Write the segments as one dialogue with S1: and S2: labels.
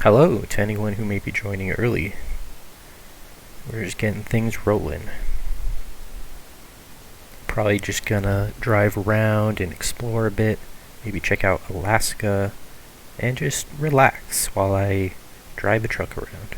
S1: Hello to anyone who may be joining early. We're just getting things rolling. Probably just gonna drive around and explore a bit, maybe check out Alaska, and just relax while I drive the truck around.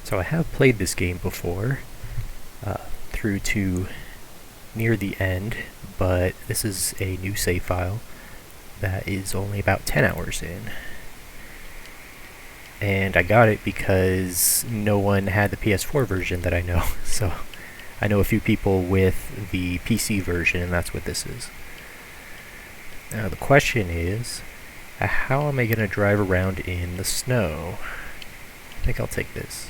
S1: So I have played this game before, through to near the end, but this is a new save file that is only about 10 hours in. And I got it because no one had the PS4 version that I know, so I know a few people with the PC version, and that's what this is. Now the question is, how am I going to drive around in the snow? I think I'll take this.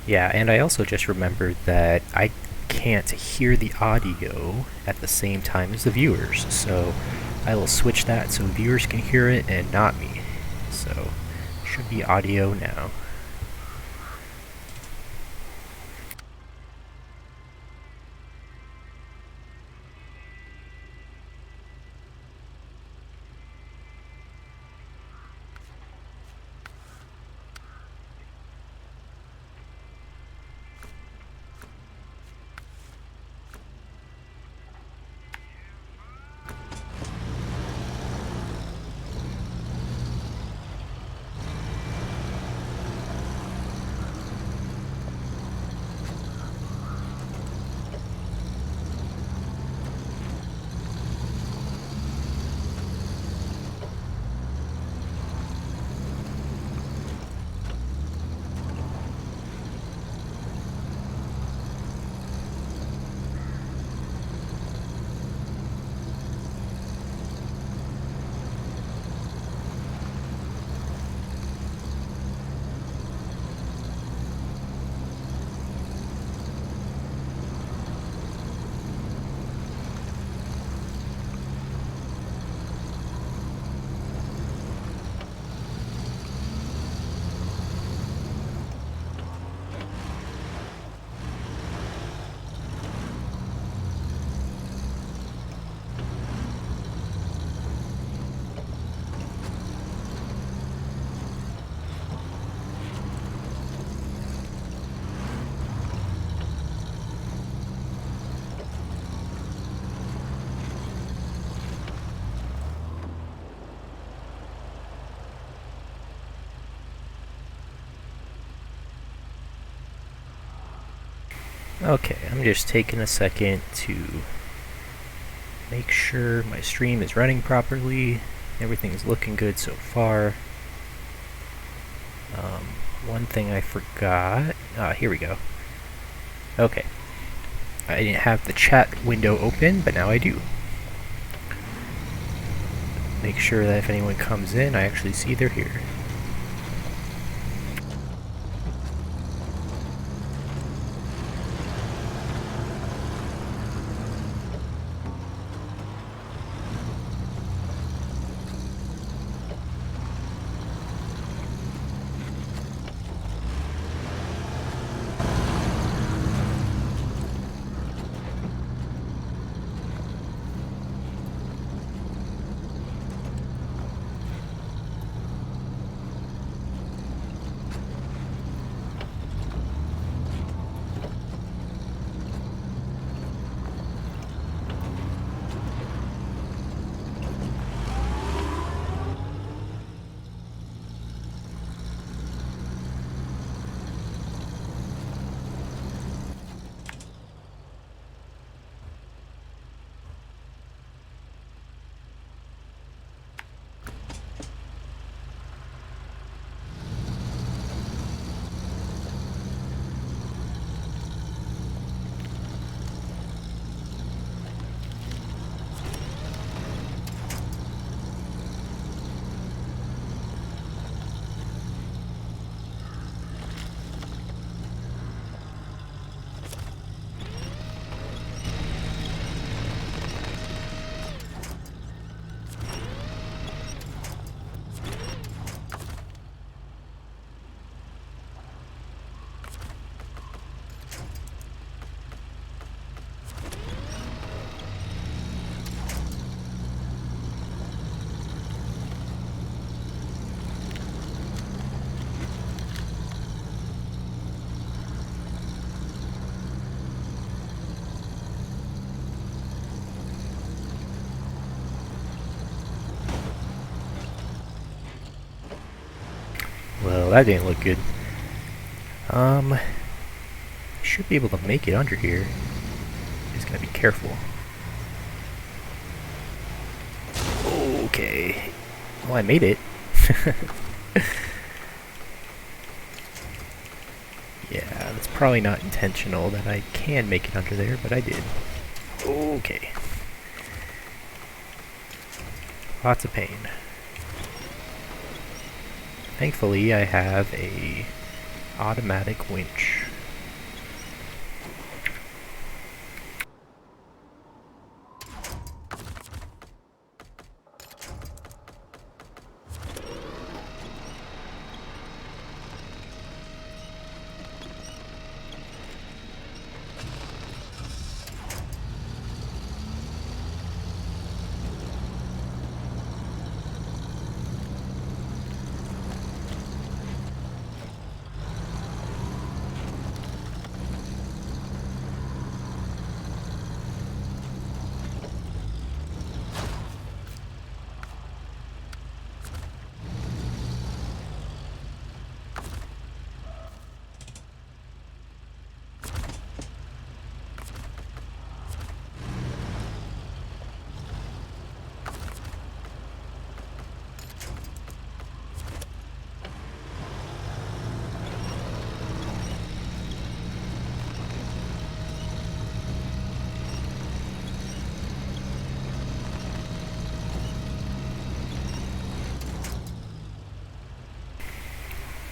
S1: Yeah, and I also just remembered that I can't hear the audio at the same time as the viewers, so I will switch that so viewers can hear it and not me. So, should be audio now. Okay, I'm just taking a second to make sure my stream is running properly. Everything's looking good so far. One thing I forgot. Here we go. Okay. I didn't have the chat window open, but now I do. Make sure that if anyone comes in, I actually see they're here. Well, that didn't look good. I should be able to make it under here. Just gotta be careful. Okay. Well, I made it. Yeah, that's probably not intentional that I can make it under there, but I did. Okay. Lots of pain. Thankfully, I have a automatic winch.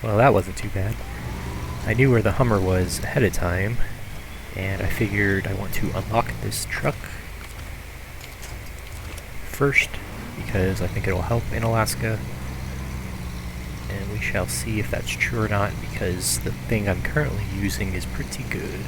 S1: Well, that wasn't too bad. I knew where the Hummer was ahead of time, and I figured I want to unlock this truck first, because I think it'll help in Alaska. And we shall see if that's true or not, because the thing I'm currently using is pretty good.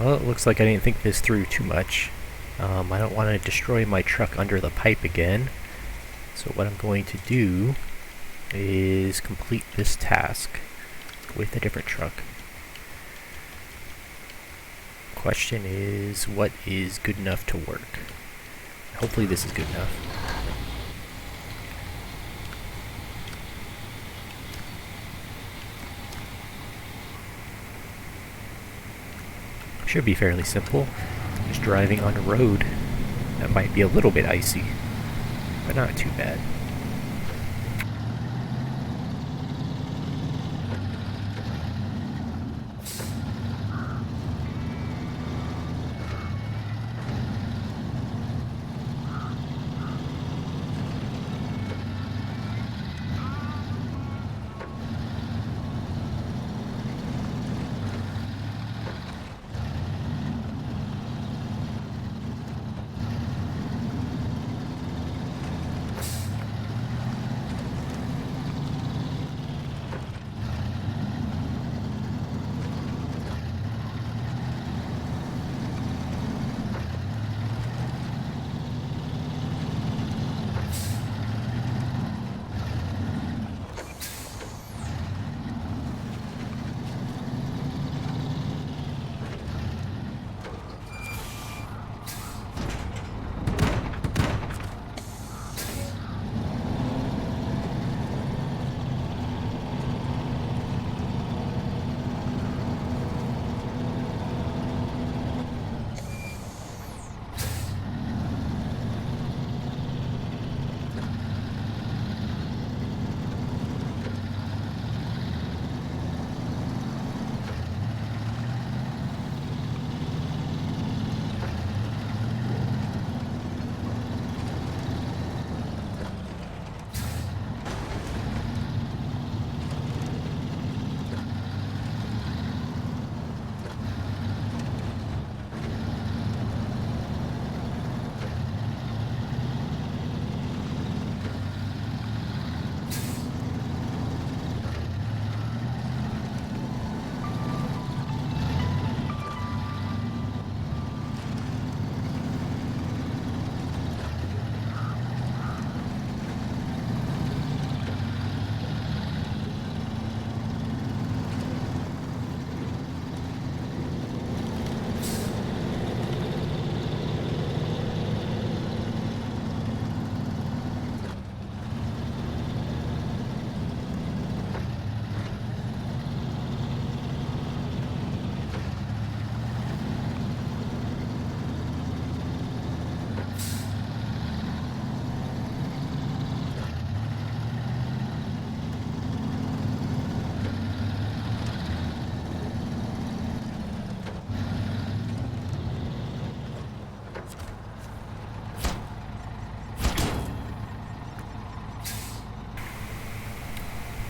S1: Well, it looks like I didn't think this through too much. I don't want to destroy my truck under the pipe again. So what I'm going to do is complete this task with a different truck. Question is, what is good enough to work? Hopefully this is good enough. Should be fairly simple. Just driving on a road that might be a little bit icy, but not too bad.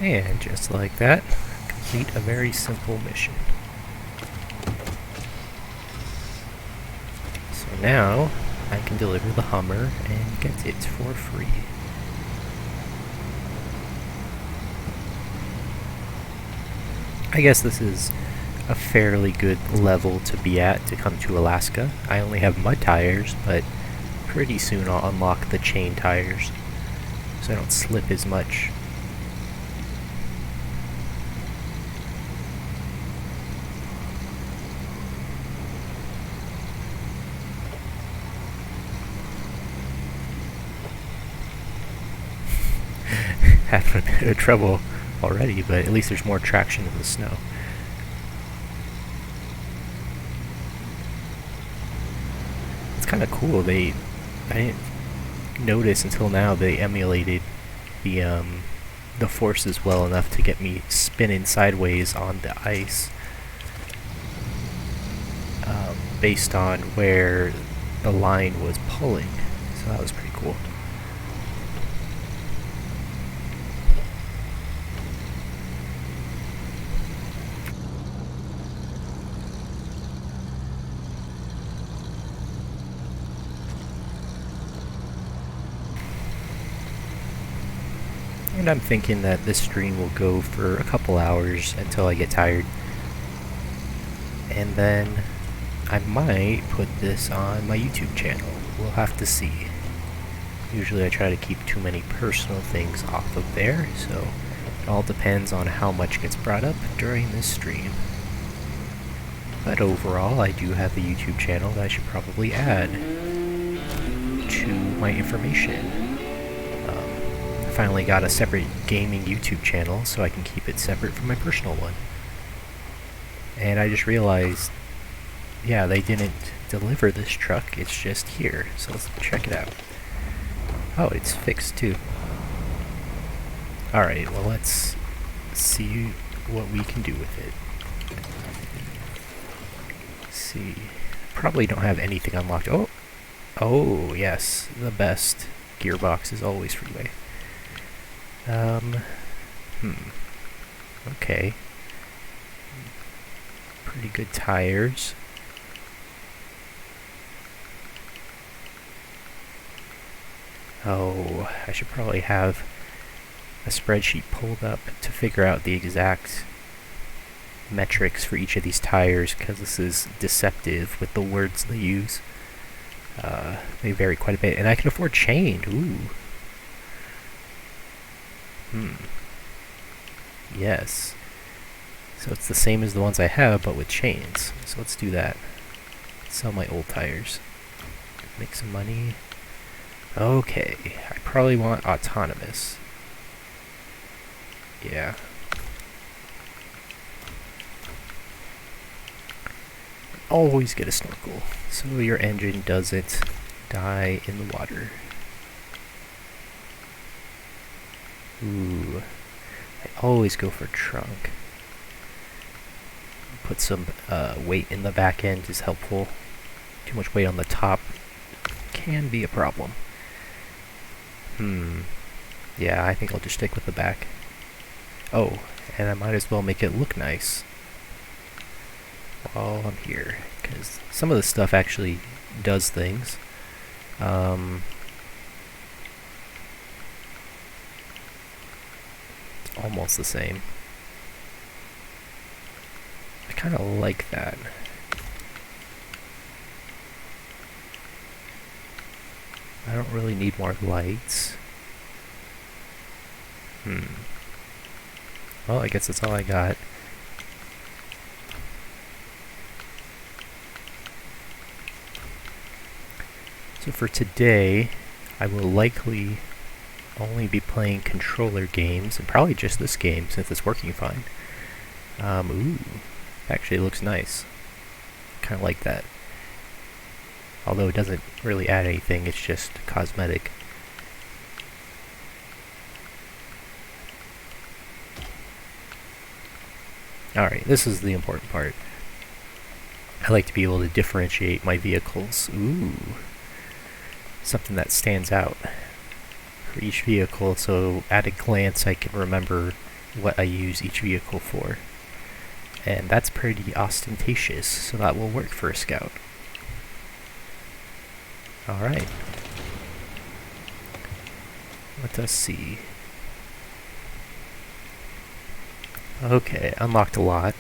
S1: And just like that, complete a very simple mission. So now, I can deliver the Hummer and get it for free. I guess this is a fairly good level to be at to come to Alaska. I only have mud tires, but pretty soon I'll unlock the chain tires, so I don't slip as much. Having a bit of trouble already, but at least there's more traction in the snow. It's kind of cool. I didn't notice until now they emulated the forces well enough to get me spinning sideways on the ice, based on where the line was pulling. So that was pretty cool. And I'm thinking that this stream will go for a couple hours until I get tired. And then I might put this on my YouTube channel. We'll have to see. Usually I try to keep too many personal things off of there, so it all depends on how much gets brought up during this stream. But overall, I do have a YouTube channel that I should probably add to my information. I finally got a separate gaming YouTube channel, so I can keep it separate from my personal one. And I just realized, yeah, they didn't deliver this truck, it's just here, so let's check it out. Oh, it's fixed too. Alright, well let's see what we can do with it. Let's see. Probably don't have anything unlocked. Oh yes, the best gearbox is always freeway. Okay. Pretty good tires. Oh, I should probably have a spreadsheet pulled up to figure out the exact metrics for each of these tires, because this is deceptive with the words they use. They vary quite a bit, and I can afford chained. Ooh. Yes. So it's the same as the ones I have, but with chains. So let's do that. Sell my old tires. Make some money. Okay, I probably want autonomous. Yeah. Always get a snorkel, so your engine doesn't die in the water. Ooh, I always go for trunk. Put some weight in the back end is helpful. Too much weight on the top can be a problem. Yeah, I think I'll just stick with the back. Oh, and I might as well make it look nice while I'm here, because some of the stuff actually does things. It's almost the same. I kind of like that. I don't really need more lights. Well, I guess that's all I got. So for today, I will likely only be playing controller games, and probably just this game since it's working fine. Ooh, actually it looks nice. Kind of like that. Although it doesn't really add anything, it's just cosmetic. Alright, this is the important part. I like to be able to differentiate my vehicles. Ooh. Something that stands out for each vehicle, so at a glance I can remember what I use each vehicle for. And that's pretty ostentatious, so that will work for a scout. Alright. Let us see. Okay, unlocked a lot.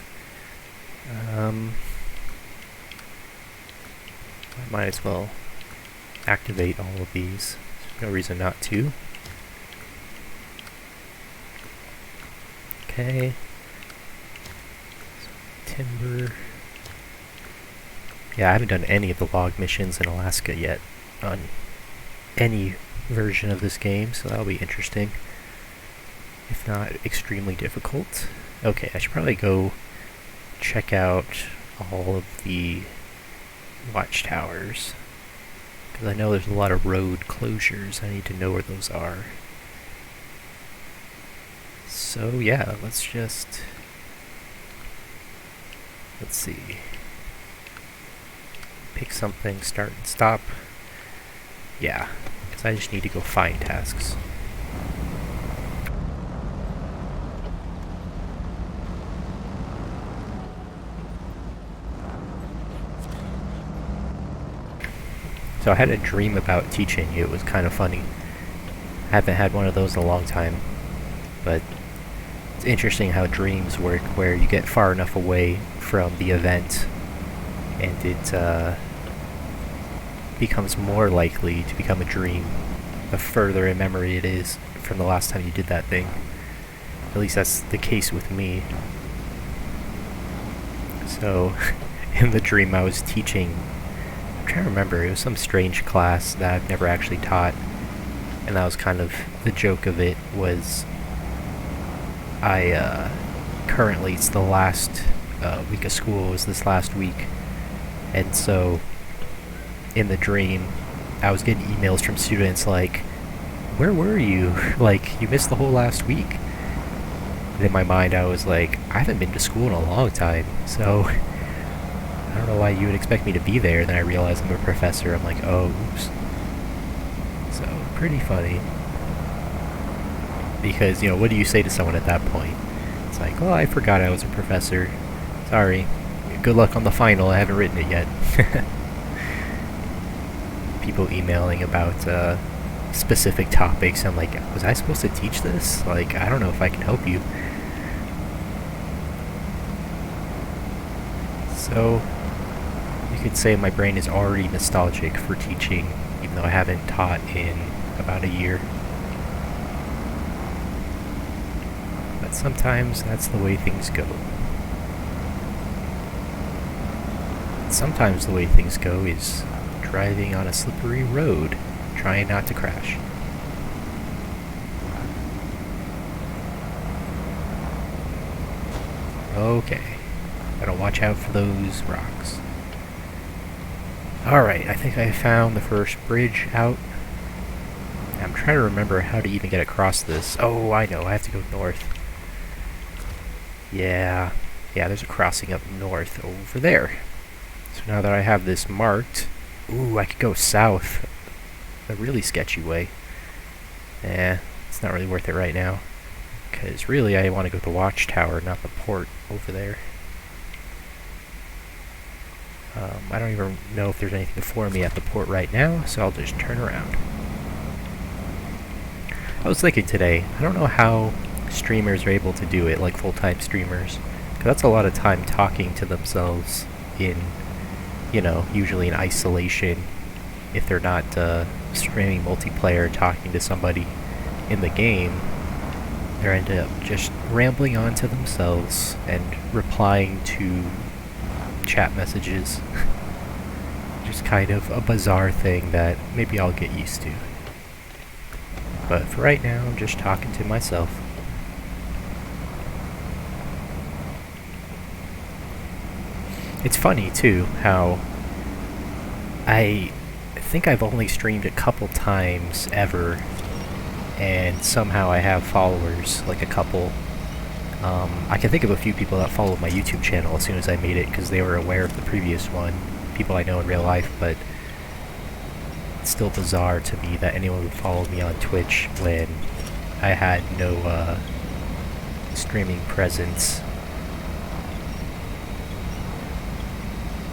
S1: I might as well activate all of these. There's no reason not to. Okay. Timber. Yeah, I haven't done any of the log missions in Alaska yet on any version of this game, so that'll be interesting. If not extremely difficult. Okay, I should probably go check out all of the watchtowers, because I know there's a lot of road closures. I need to know where those are. So yeah, let's see. Pick something, start and stop. Yeah, because I just need to go find tasks. So I had a dream about teaching you. It was kind of funny. I haven't had one of those in a long time, but it's interesting how dreams work, where you get far enough away from the event and it becomes more likely to become a dream the further in memory it is from the last time you did that thing. At least that's the case with me. So, in the dream I was teaching, I'm trying to remember, it was some strange class that I've never actually taught, and that was kind of the joke of it. Was I currently, it's the last week of school, is this last week, and so in the dream I was getting emails from students like, where were you? Like, you missed the whole last week. And in my mind I was like, I haven't been to school in a long time, so I don't know why you would expect me to be there. Then I realized I'm a professor. I'm like, oh, oops. So, pretty funny. Because, you know, what do you say to someone at that point? It's like, oh, I forgot I was a professor. Sorry. Good luck on the final. I haven't written it yet. People emailing about specific topics. I'm like, was I supposed to teach this? Like, I don't know if I can help you. So, you could say my brain is already nostalgic for teaching, even though I haven't taught in about a year. But sometimes that's the way things go. Sometimes the way things go is driving on a slippery road, trying not to crash. Okay. Gotta watch out for those rocks. Alright, I think I found the first bridge out. I'm trying to remember how to even get across this. Oh, I know, I have to go north. Yeah, there's a crossing up north over there. So now that I have this marked, ooh, I could go south a really sketchy way. It's not really worth it right now. Because really I want to go to the watchtower, not the port over there. I don't even know if there's anything for me at the port right now, so I'll just turn around. I was thinking today, I don't know how streamers are able to do it, like full-time streamers. Because that's a lot of time talking to themselves in, you know, usually in isolation. If they're not streaming multiplayer, talking to somebody in the game, they end up just rambling on to themselves and replying to chat messages. Just kind of a bizarre thing that maybe I'll get used to. But for right now, I'm just talking to myself. It's funny too how I think I've only streamed a couple times ever, and somehow I have followers, like a couple. I can think of a few people that followed my YouTube channel as soon as I made it because they were aware of the previous one, people I know in real life, but it's still bizarre to me that anyone would follow me on Twitch when I had no streaming presence.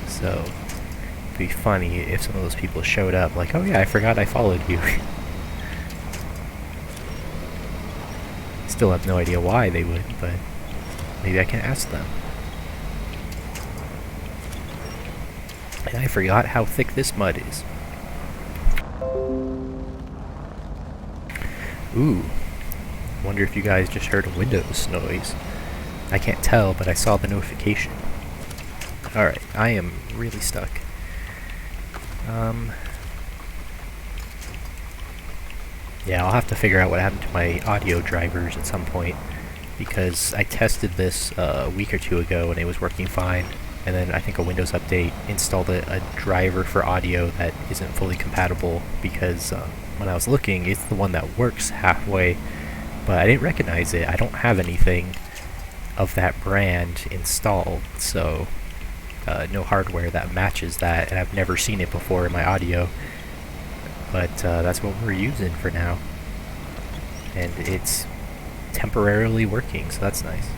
S1: So, it'd be funny if some of those people showed up like, oh yeah, I forgot I followed you. Still have no idea why they would, but maybe I can ask them. And I forgot how thick this mud is. Ooh. Wonder if you guys just heard a Windows noise. I can't tell, but I saw the notification. Alright, I am really stuck. Yeah, I'll have to figure out what happened to my audio drivers at some point, because I tested this a week or two ago and it was working fine, and then I think a Windows update installed a driver for audio that isn't fully compatible, because when I was looking, it's the one that works halfway, but I didn't recognize it. I don't have anything of that brand installed, so no hardware that matches that, and I've never seen it before in my audio. But that's what we're using for now. And it's temporarily working, so that's nice.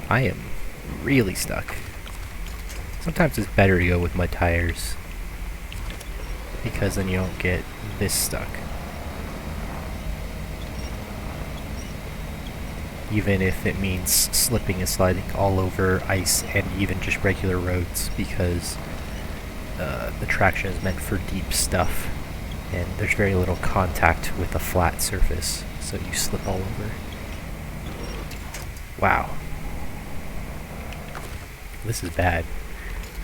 S1: I am really stuck. Sometimes it's better to go with mud tires, because then you don't get this stuck. even if it means slipping and sliding all over ice and even just regular roads, because the traction is meant for deep stuff, and there's very little contact with a flat surface, so you slip all over. Wow. This is bad.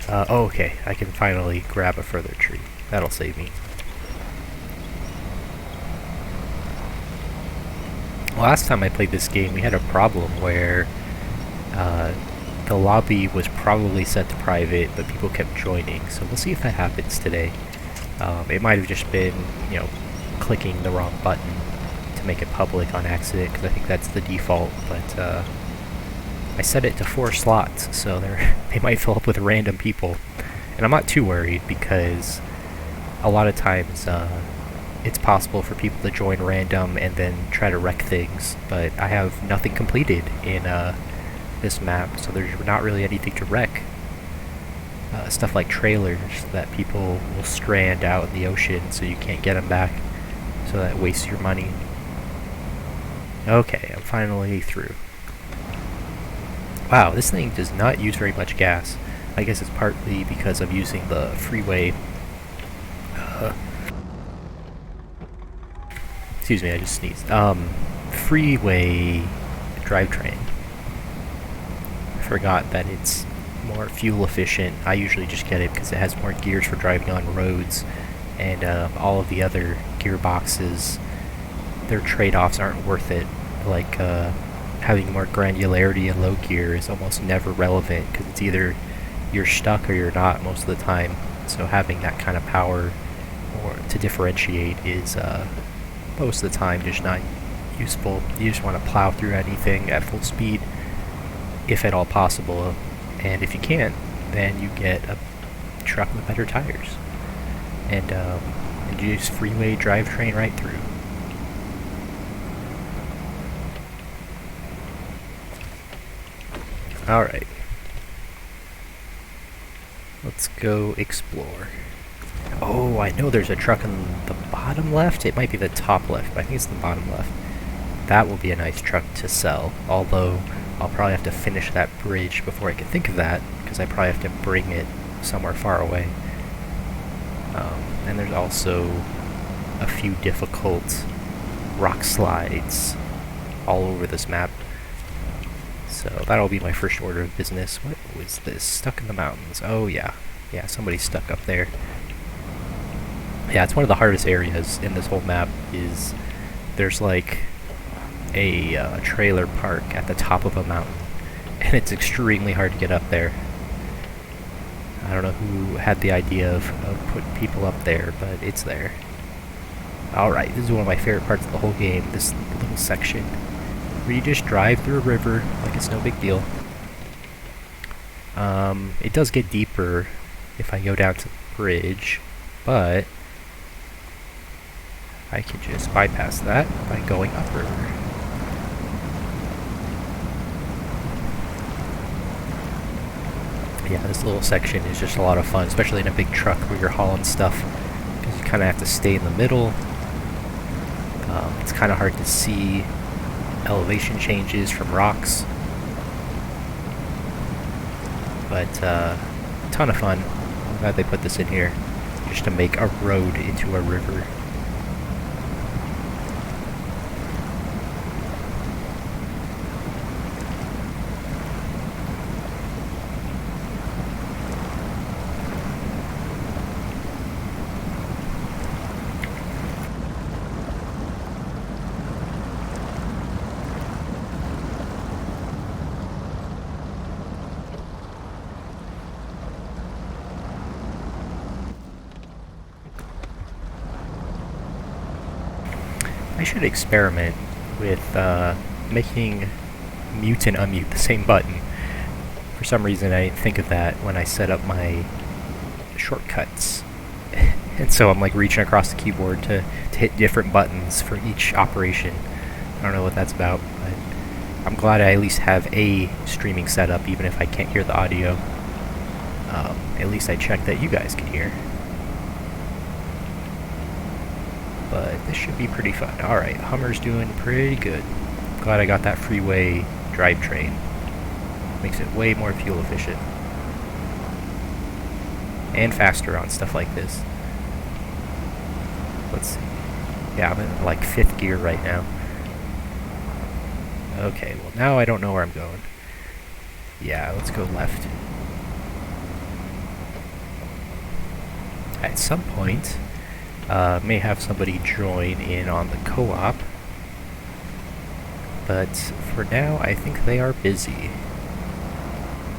S1: Oh, okay, I can finally grab a further tree. That'll save me. Last time I played this game, we had a problem where the lobby was probably set to private, but people kept joining, so we'll see if that happens today. It might have just been, you know, clicking the wrong button to make it public on accident, because I think that's the default, but I set it to 4 slots, so they might fill up with random people. And I'm not too worried, because a lot of times it's possible for people to join random and then try to wreck things, but I have nothing completed in this map, so there's not really anything to wreck. Stuff like trailers that people will strand out in the ocean so you can't get them back, so that wastes your money. Okay, I'm finally through. Wow, this thing does not use very much gas. I guess it's partly because I'm using the freeway. Excuse me, I just sneezed. Freeway drivetrain. I forgot that it's more fuel efficient. I usually just get it because it has more gears for driving on roads, and all of the other gearboxes, their trade-offs aren't worth it. Like having more granularity in low gear is almost never relevant, because it's either you're stuck or you're not most of the time. So having that kind of power or to differentiate is most of the time just not useful. You just want to plow through anything at full speed, if at all possible, and if you can't, then you get a truck with better tires, and use freeway drivetrain right through. Alright. Let's go explore. Oh, I know there's a truck in the bottom left. It might be the top left, but I think it's the bottom left. That will be a nice truck to sell, although I'll probably have to finish that bridge before I can think of that, because I probably have to bring it somewhere far away. And there's also a few difficult rock slides all over this map. So that'll be my first order of business. What was this? Stuck in the mountains. Oh yeah. Yeah, somebody's stuck up there. Yeah, it's one of the hardest areas in this whole map. Is there's like a trailer park at the top of a mountain, and it's extremely hard to get up there. I don't know who had the idea of putting people up there, but it's there. Alright, this is one of my favorite parts of the whole game, this little section where you just drive through a river like it's no big deal. It does get deeper if I go down to the bridge, but I can just bypass that by going upriver. Yeah, this little section is just a lot of fun, especially in a big truck where you're hauling stuff, because you kind of have to stay in the middle. It's kind of hard to see elevation changes from rocks, but a ton of fun. I'm glad they put this in here, just to make a road into a river. I should experiment with making mute and unmute the same button. For some reason I didn't think of that when I set up my shortcuts. And so I'm like reaching across the keyboard to hit different buttons for each operation. I don't know what that's about, but I'm glad I at least have a streaming setup, even if I can't hear the audio. At least I checked that you guys can hear. But this should be pretty fun. Alright, Hummer's doing pretty good. Glad I got that freeway drivetrain. Makes it way more fuel efficient. And faster on stuff like this. Let's see. Yeah, I'm in like 5th gear right now. Okay, well now I don't know where I'm going. Yeah, let's go left. At some point, may have somebody join in on the co-op. But for now, I think they are busy.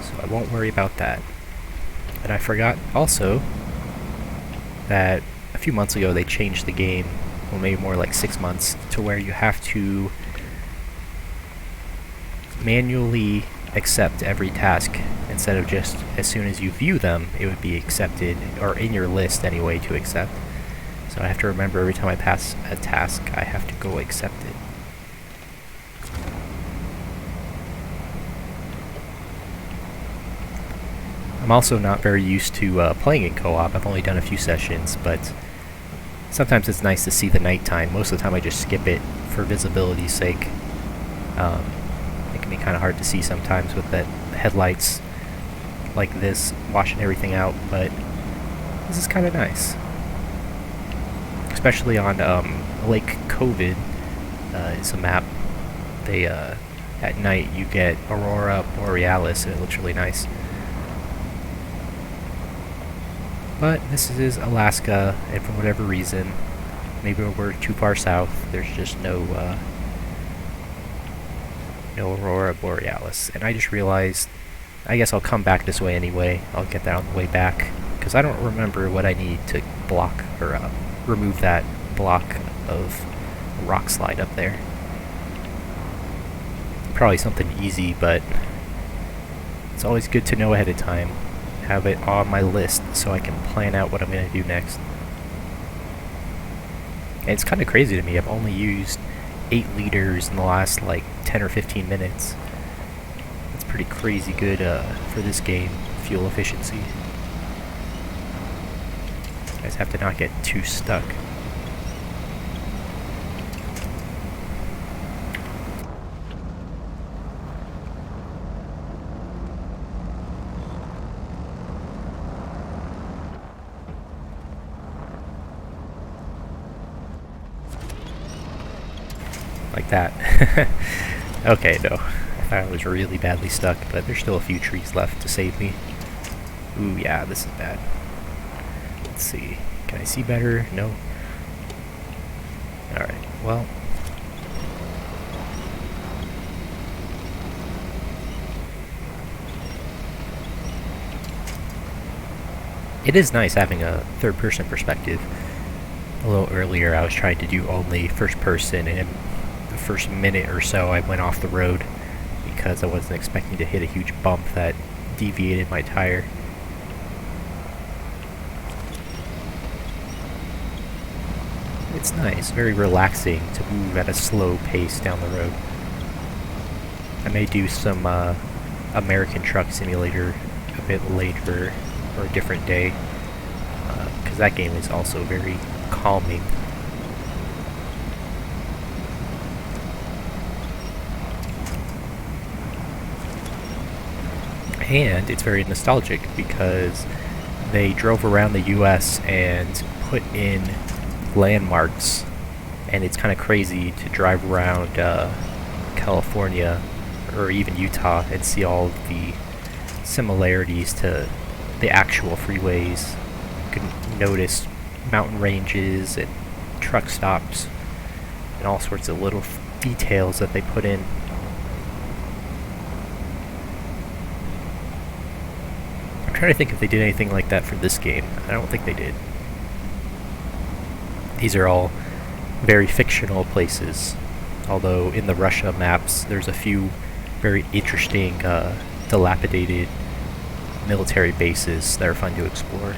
S1: So I won't worry about that. And I forgot also that a few months ago they changed the game, well maybe more like 6 months, to where you have to manually accept every task instead of just as soon as you view them it would be accepted, or in your list anyway to accept. So I have to remember every time I pass a task I have to go accept it. I'm also not very used to playing in co-op. I've only done a few sessions, but sometimes it's nice to see the nighttime. Most of the time I just skip it for visibility's sake. It can be kind of hard to see sometimes with the headlights like this, washing everything out, but this is kind of nice. Especially on Lake COVID is a map. They at night you get Aurora Borealis and it looks really nice. But this is Alaska, and for whatever reason, maybe we're too far south, there's just no Aurora Borealis. And I just realized, I guess I'll come back this way anyway. I'll get that on the way back, because I don't remember what I need to block, or remove that block of rock slide up there. Probably something easy, but it's always good to know ahead of time. Have it on my list so I can plan out what I'm going to do next. And it's kind of crazy to me. I've only used 8 liters in the last like 10 or 15 minutes. That's pretty crazy good for this game, fuel efficiency. You guys have to not get too stuck. Like that. Okay, no. I thought I was really badly stuck, but there's still a few trees left to save me. Ooh, yeah, this is bad. Let's see. Can I see better? No. Alright, well. It is nice having a third-person perspective. A little earlier I was trying to do only first-person, and the first minute or so I went off the road because I wasn't expecting to hit a huge bump that deviated my tire. It's nice, very relaxing to move at a slow pace down the road. I may do some American Truck Simulator a bit later, or a different day, because that game is also very calming. And it's very nostalgic because they drove around the US and put in landmarks, and it's kind of crazy to drive around California or even Utah and see all of the similarities to the actual freeways. You can notice mountain ranges and truck stops and all sorts of little details that they put in. I'm trying to think if they did anything like that for this game. I don't think they did. These are all very fictional places, although in the Russia maps there's a few very interesting dilapidated military bases that are fun to explore,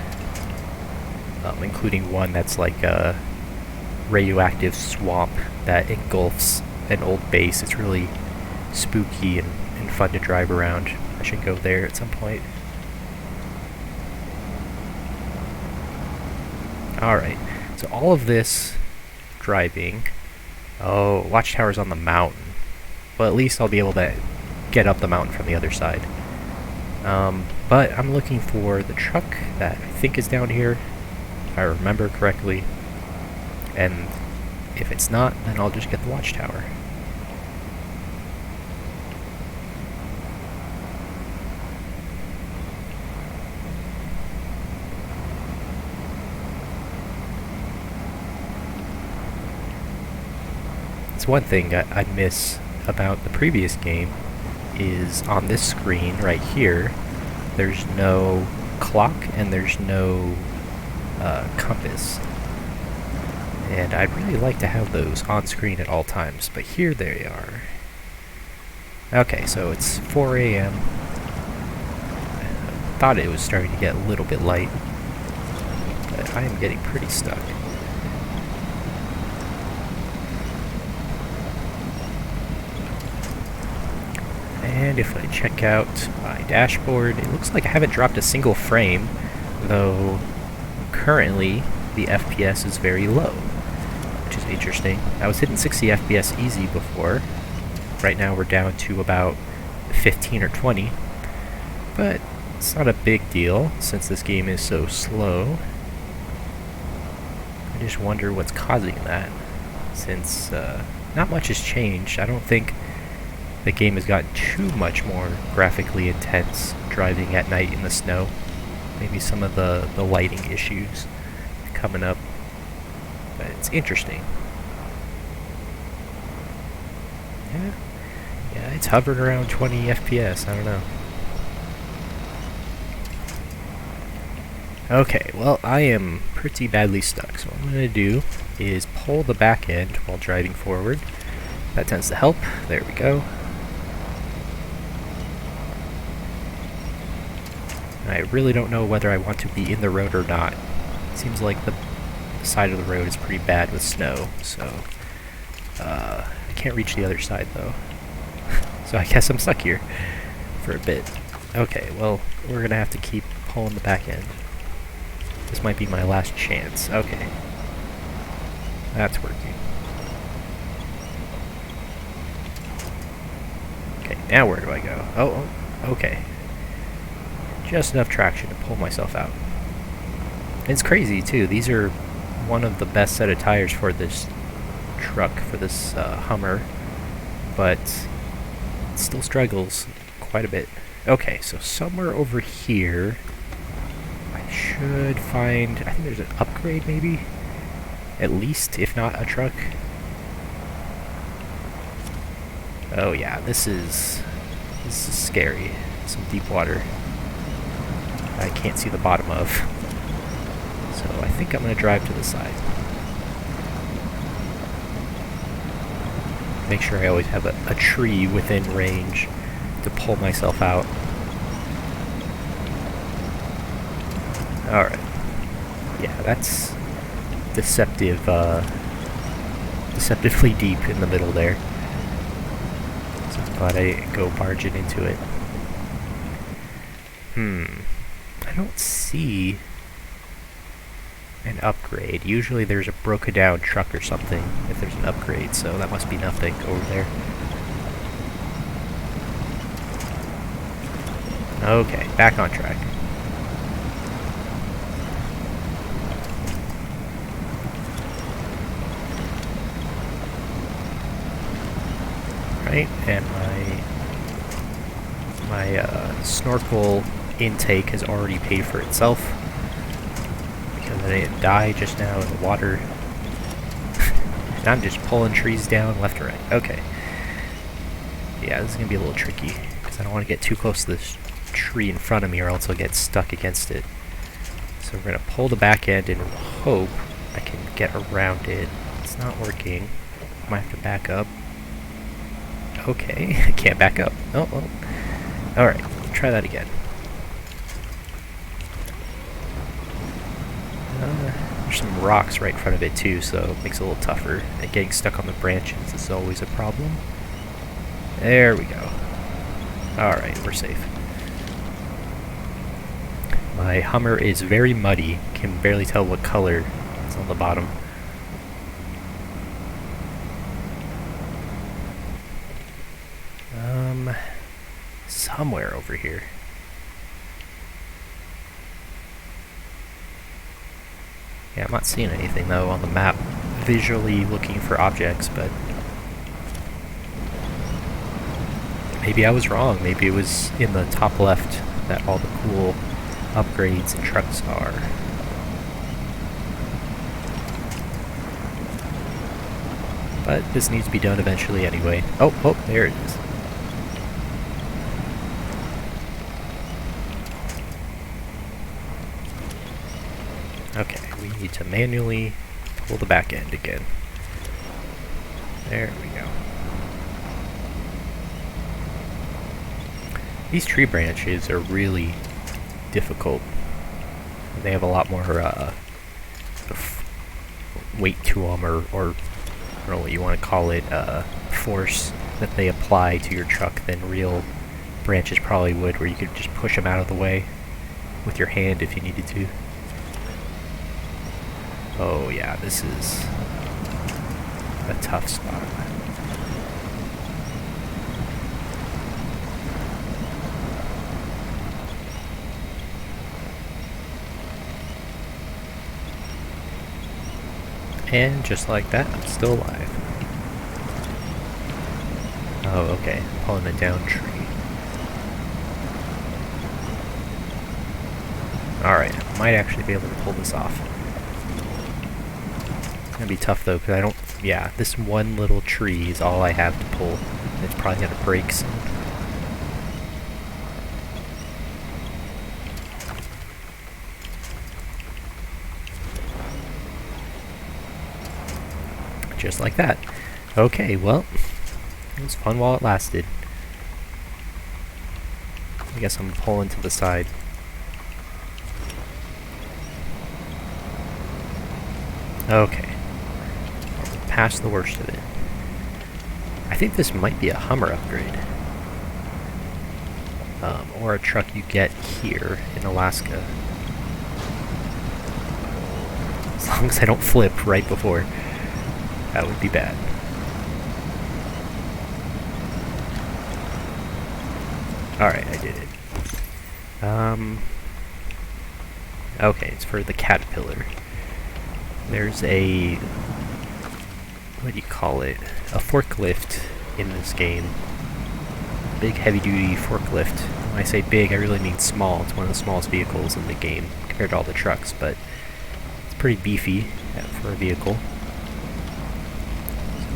S1: including one that's like a radioactive swamp that engulfs an old base. It's really spooky and fun to drive around. I should go there at some point. Alright, so all of this driving... Oh, watchtower's on the mountain. Well, at least I'll be able to get up the mountain from the other side. But I'm looking for the truck that I think is down here, if I remember correctly. And if it's not, then I'll just get the watchtower. It's one thing I miss about the previous game is on this screen right here, there's no clock and there's no compass. And I'd really like to have those on screen at all times, but here they are. Okay, so it's 4 a.m. I thought it was starting to get a little bit light, but I am getting pretty stuck. And if I check out my dashboard, it looks like I haven't dropped a single frame, though currently the FPS is very low, which is interesting. I was hitting 60 FPS easy before. Right now we're down to about 15 or 20, but it's not a big deal since this game is so slow. I just wonder what's causing that, since not much has changed. I don't think the game has gotten too much more graphically intense driving at night in the snow. Maybe some of the lighting issues coming up, but it's interesting. Yeah, it's hovering around 20 FPS, I don't know. Okay, well, I am pretty badly stuck, so what I'm going to do is pull the back end while driving forward. That tends to help. There we go. I really don't know whether I want to be in the road or not. It seems like the side of the road is pretty bad with snow, so I can't reach the other side though. So I guess I'm stuck here for a bit. Okay, well, we're gonna have to keep pulling the back end. This might be my last chance. Okay. That's working. Okay, now where do I go? Oh, okay. Just enough traction to pull myself out. It's crazy too, these are one of the best set of tires for this truck, for this Hummer, but it still struggles quite a bit. Okay, so somewhere over here I should find, I think there's an upgrade maybe? At least, if not a truck. Oh yeah, this is scary. Some deep water I can't see the bottom of. So I think I'm going to drive to the side. Make sure I always have a tree within range to pull myself out. Alright. Yeah, that's deceptively deep in the middle there. So I'm glad I didn't go barging into it. I don't see an upgrade. Usually there's a broken down truck or something if there's an upgrade, so that must be nothing over there. Okay, back on track. Right, and my snorkel intake has already paid for itself because I didn't die just now in the water. And I'm just pulling trees down left or right. Okay. Yeah, this is going to be a little tricky because I don't want to get too close to this tree in front of me or else I'll get stuck against it. So we're going to pull the back end and hope I can get around it. It's not working. Might have to back up. Okay, I can't back up. Oh, well. Alright, try that again. There's some rocks right in front of it too, so it makes it a little tougher. And getting stuck on the branches is always a problem. There we go. Alright, we're safe. My Hummer is very muddy. Can barely tell what color is on the bottom. somewhere over here. Yeah, I'm not seeing anything though on the map. Visually looking for objects, but maybe I was wrong. Maybe it was in the top left that all the cool upgrades and trucks are. But this needs to be done eventually anyway. Oh, there it is. Okay, we need to manually pull the back end again. There we go. These tree branches are really difficult. They have a lot more weight to them, or I don't know what you want to call it, force that they apply to your truck than real branches probably would, where you could just push them out of the way with your hand if you needed to. Oh yeah, this is a tough spot. And just like that, I'm still alive. Oh, okay. Pulling a down tree. Alright, I might actually be able to pull this off. It's gonna be tough though, because I don't... Yeah, this one little tree is all I have to pull. And it's probably gonna break soon. Just like that. Okay, well, it was fun while it lasted. I guess I'm pulling to the side. Okay. Past the worst of it. I think this might be a Hummer upgrade. Or a truck you get here in Alaska. As long as I don't flip right before. That would be bad. Alright, I did it. Okay, it's for the Caterpillar. There's a... what do you call it? A forklift in this game. Big heavy-duty forklift. When I say big, I really mean small. It's one of the smallest vehicles in the game compared to all the trucks, but it's pretty beefy for a vehicle.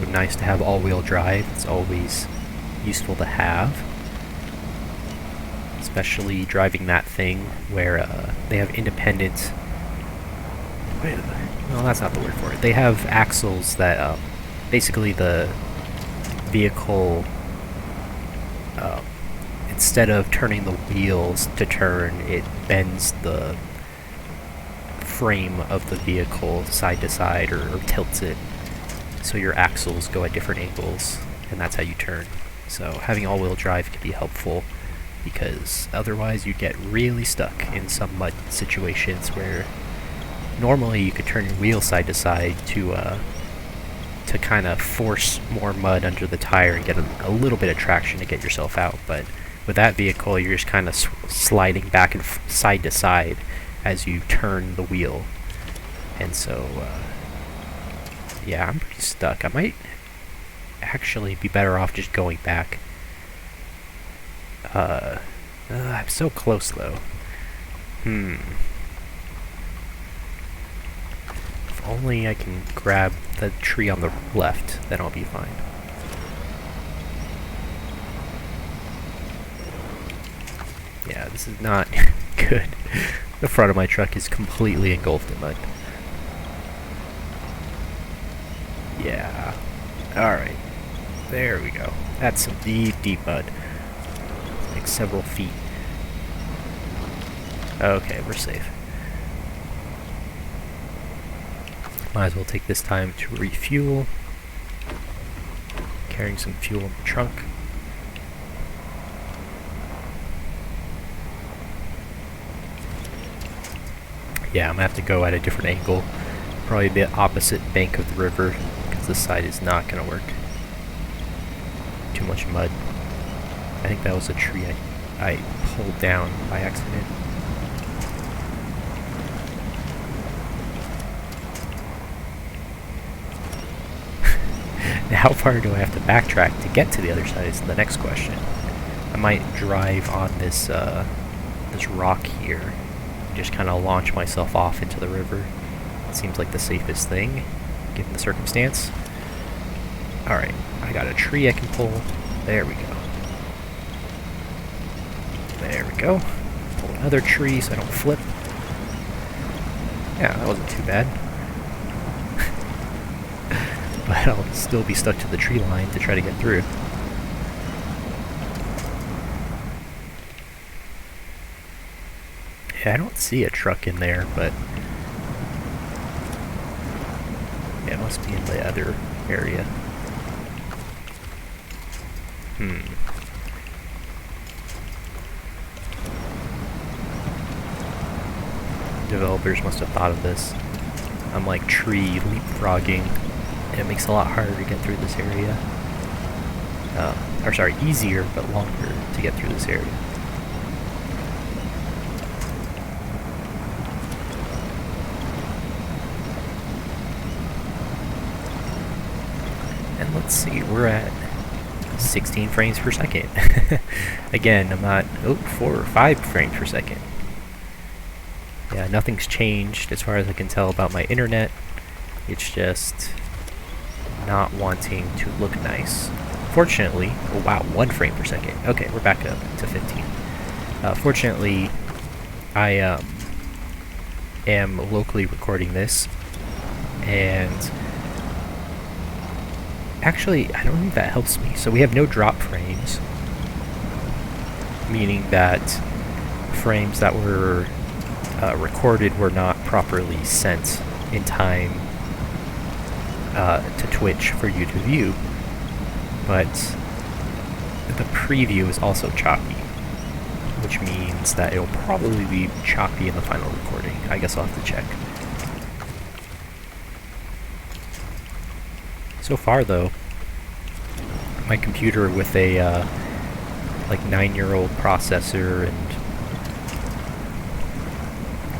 S1: So nice to have all-wheel drive. It's always useful to have. Especially driving that thing where they have independent... No, that's not the word for it. They have axles that basically the vehicle, instead of turning the wheels to turn, it bends the frame of the vehicle side to side, or tilts it, so your axles go at different angles, and that's how you turn. So having all-wheel drive can be helpful, because otherwise you'd get really stuck in some mud situations where normally you could turn your wheel side to side to kind of force more mud under the tire and get a little bit of traction to get yourself out. But with that vehicle, you're just kind of sliding back and side to side as you turn the wheel. And so, yeah, I'm pretty stuck. I might actually be better off just going back. I'm so close though. If only I can grab the tree on the left, then I'll be fine. Yeah, this is not good. The front of my truck is completely engulfed in mud. Yeah. Alright. There we go. That's some deep, deep mud. Like several feet. Okay, we're safe. Might as well take this time to refuel. Carrying some fuel in the trunk. Yeah, I'm gonna have to go at a different angle. Probably the opposite bank of the river, because this side is not gonna work. Too much mud. I think that was a tree I I pulled down by accident. Now, how far do I have to backtrack to get to the other side is the next question. I might drive on this this rock here, just kind of launch myself off into the river. It seems like the safest thing, given the circumstance. Alright, I got a tree I can pull. There we go. There we go. Pull another tree so I don't flip. Yeah, that wasn't too bad. But I'll still be stuck to the tree line to try to get through. Yeah, I don't see a truck in there, but yeah, it must be in the other area. Developers must have thought of this. I'm like tree leapfrogging, and it makes it a lot harder to get through this area. Or sorry, easier but longer to get through this area. And let's see, we're at 16 frames per second. Again, I'm not, 4 or 5 frames per second. Yeah, nothing's changed as far as I can tell about my internet. It's just not wanting to look nice. Fortunately, oh wow, 1 frame per second. Okay, we're back up to 15. Fortunately, I am locally recording this, and actually, I don't think that helps me. So we have no drop frames, meaning that frames that were recorded were not properly sent in time to Twitch for you to view. But the preview is also choppy, which means that it'll probably be choppy in the final recording. I guess I'll have to check. So far, though, my computer with a like 9-year-old processor and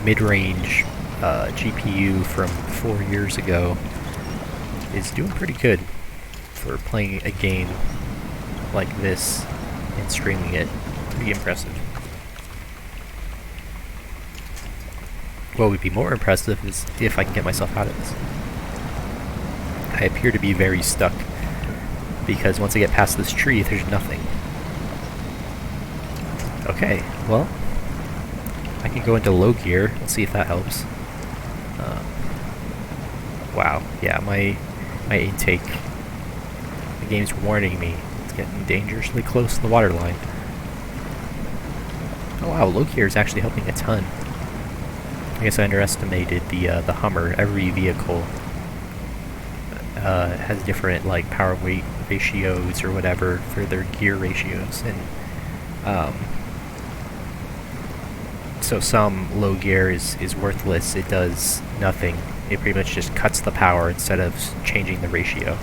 S1: mid-range GPU from 4 years ago is doing pretty good for playing a game like this and streaming it. Pretty impressive. What would be more impressive is if I can get myself out of this. I appear to be very stuck, because once I get past this tree, there's nothing. Okay, well, I can go into low gear. Let's see if that helps. Wow, yeah, my intake, the game's warning me. It's getting dangerously close to the water line. Oh wow, low gear is actually helping a ton. I guess I underestimated the Hummer. Every vehicle has different like power weight ratios or whatever for their gear ratios, and so some low gear is worthless. It does nothing. It pretty much just cuts the power instead of changing the ratio,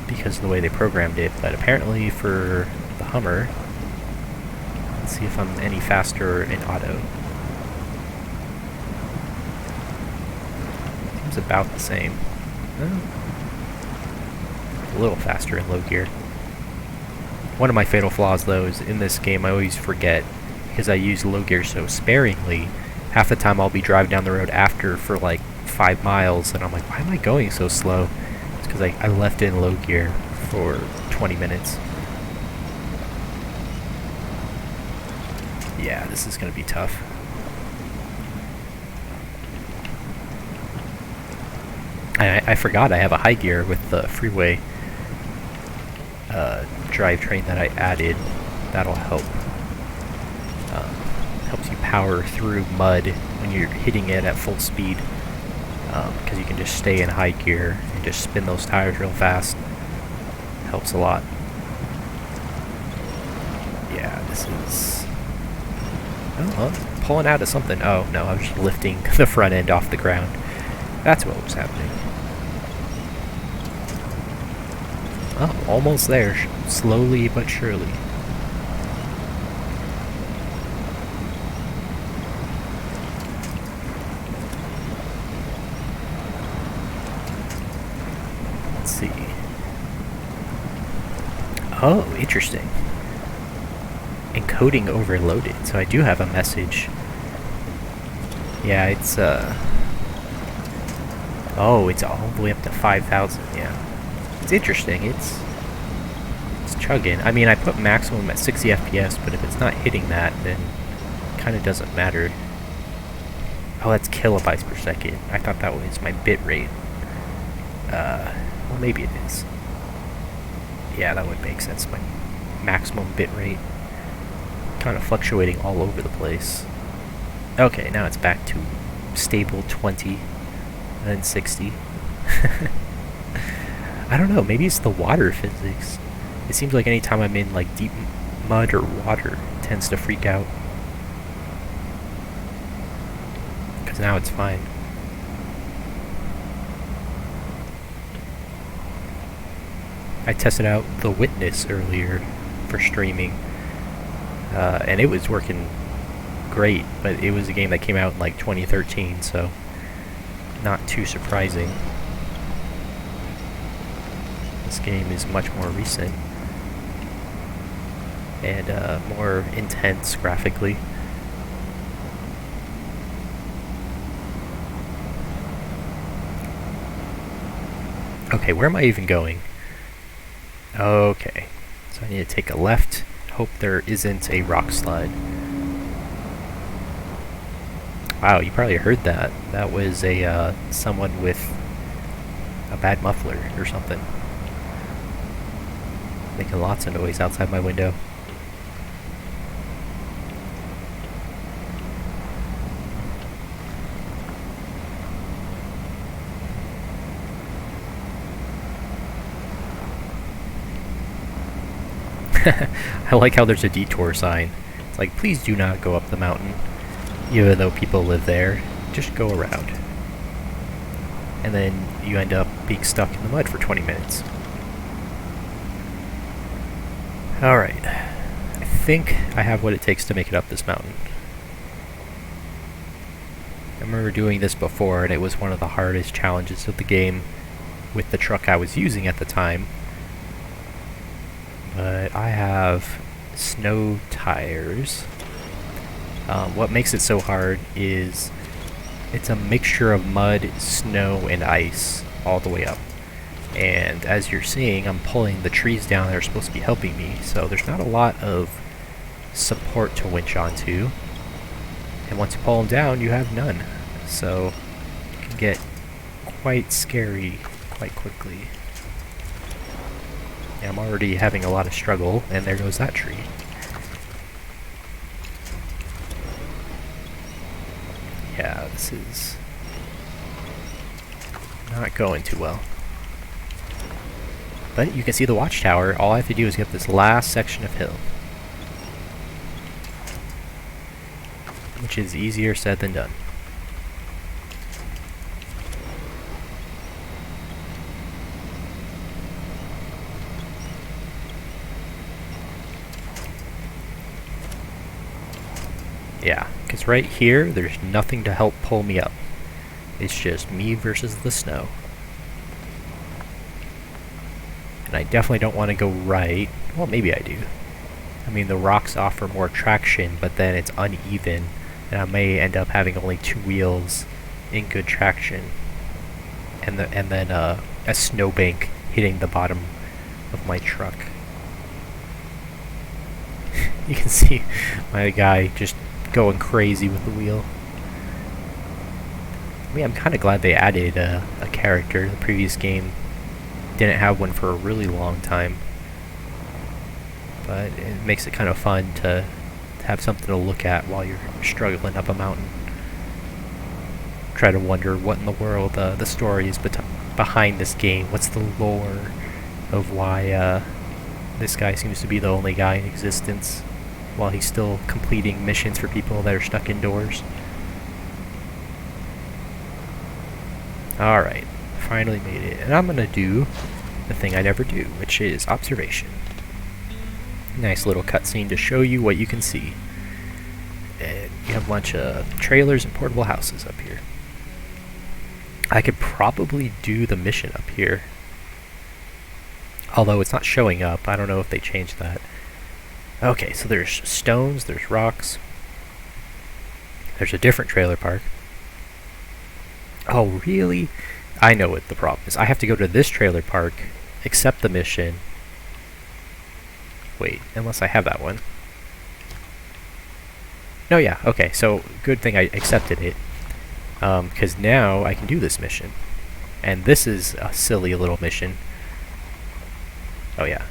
S1: because of the way they programmed it. But apparently for the Hummer, let's see if I'm any faster in auto. Seems about the same. A little faster in low gear. One of my fatal flaws, though, is in this game I always forget, because I use low gear so sparingly. Half the time I'll be driving down the road after for like 5 miles, and I'm like, why am I going so slow? It's because I left it in low gear for 20 minutes. Yeah, this is going to be tough. I forgot I have a high gear with the freeway drivetrain that I added. That'll help. Helps you power through mud when you're hitting it at full speed, because you can just stay in high gear and just spin those tires real fast. Helps a lot. Yeah, this is... Oh, I'm pulling out of something. Oh, no, I was just lifting the front end off the ground. That's what was happening. Oh, almost there. Slowly but surely. Let's see. Oh, interesting. Encoding overloaded, so I do have a message. Yeah, it's oh, it's all the way up to 5,000, yeah. It's interesting, it's chugging. I mean, I put maximum at 60 FPS, but if it's not hitting that, then it kind of doesn't matter. Oh, that's kilobytes per second. I thought that was my bit rate. Well, maybe it is. Yeah, that would make sense. My maximum bit rate. Kind of fluctuating all over the place. Okay, now it's back to stable 20 and then 60. I don't know, maybe it's the water physics. It seems like anytime I'm in like deep mud or water, it tends to freak out. Because now it's fine. I tested out The Witness earlier for streaming, and it was working great, but it was a game that came out in like 2013, so not too surprising. This game is much more recent and more intense graphically. Okay, where am I even going? Okay, so I need to take a left. Hope there isn't a rock slide. Wow, you probably heard that. That was a someone with a bad muffler or something. Making lots of noise outside my window. I like how there's a detour sign. It's like, please do not go up the mountain. Even though people live there, just go around. And then you end up being stuck in the mud for 20 minutes. Alright. I think I have what it takes to make it up this mountain. I remember doing this before, and it was one of the hardest challenges of the game with the truck I was using at the time. But I have snow tires. What makes it so hard is it's a mixture of mud, snow, and ice all the way up. And as you're seeing, I'm pulling the trees down that are supposed to be helping me, so there's not a lot of support to winch onto. And once you pull them down, you have none. So it can get quite scary quite quickly. Yeah, I'm already having a lot of struggle, and there goes that tree. Yeah, this is not going too well. But you can see the watchtower. All I have to do is get this last section of hill. Which is easier said than done. Yeah, because right here, there's nothing to help pull me up. It's just me versus the snow. And I definitely don't want to go right. Well, maybe I do. I mean, the rocks offer more traction, but then it's uneven, and I may end up having only 2 wheels in good traction. And then a snowbank hitting the bottom of my truck. You can see my guy just going crazy with the wheel. I mean, I'm kind of glad they added a character. The previous game didn't have one for a really long time, but it makes it kind of fun to have something to look at while you're struggling up a mountain. Try to wonder what in the world the story is behind this game. What's the lore of why this guy seems to be the only guy in existence while he's still completing missions for people that are stuck indoors. Alright, finally made it. And I'm gonna do the thing I never do, which is observation. Nice little cutscene to show you what you can see. And you have a bunch of trailers and portable houses up here. I could probably do the mission up here. Although it's not showing up. I don't know if they changed that. Okay, so there's stones, there's rocks. There's a different trailer park. Oh, really? I know what the problem is. I have to go to this trailer park, accept the mission. Wait, unless I have that one. No, yeah, okay, so good thing I accepted it. Because now I can do this mission. And this is a silly little mission. Oh yeah,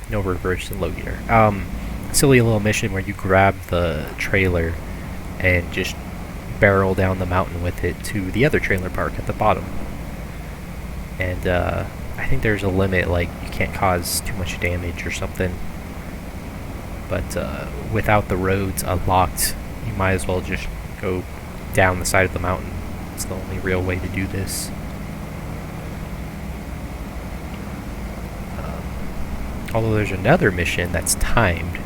S1: no reverse and low gear. Silly little mission where you grab the trailer and just barrel down the mountain with it to the other trailer park at the bottom. And I think there's a limit, like you can't cause too much damage or something. But without the roads unlocked, you might as well just go down the side of the mountain. It's the only real way to do this. Although there's another mission that's timed.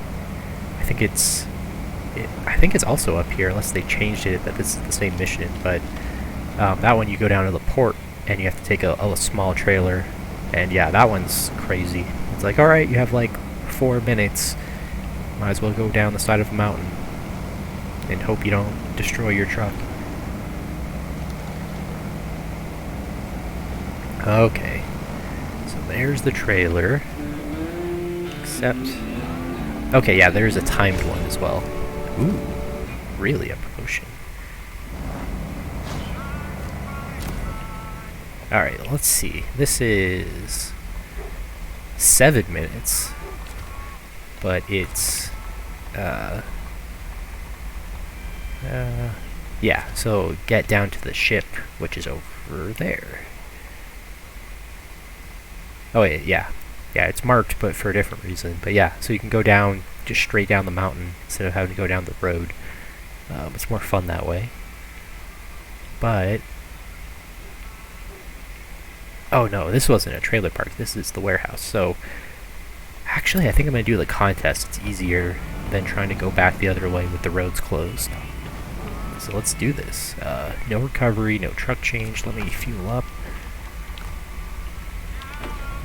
S1: I think it's also up here, unless they changed it that this is the same mission. But that one you go down to the port and you have to take a small trailer. And yeah, that one's crazy. It's like, alright, you have like 4 minutes. Might as well go down the side of a mountain and hope you don't destroy your truck. Okay, so there's the trailer. Except, okay, yeah, there's a timed one as well. Ooh, really a promotion. Alright, let's see. This is 7 minutes, but it's yeah, so get down to the ship, which is over there. Oh yeah, it's marked, but for a different reason. But yeah, so you can go down, just straight down the mountain, instead of having to go down the road. It's more fun that way. But, oh no, this wasn't a trailer park, this is the warehouse. So, actually I think I'm going to do the contest. It's easier than trying to go back the other way with the roads closed. So let's do this. No recovery, no truck change, let me fuel up.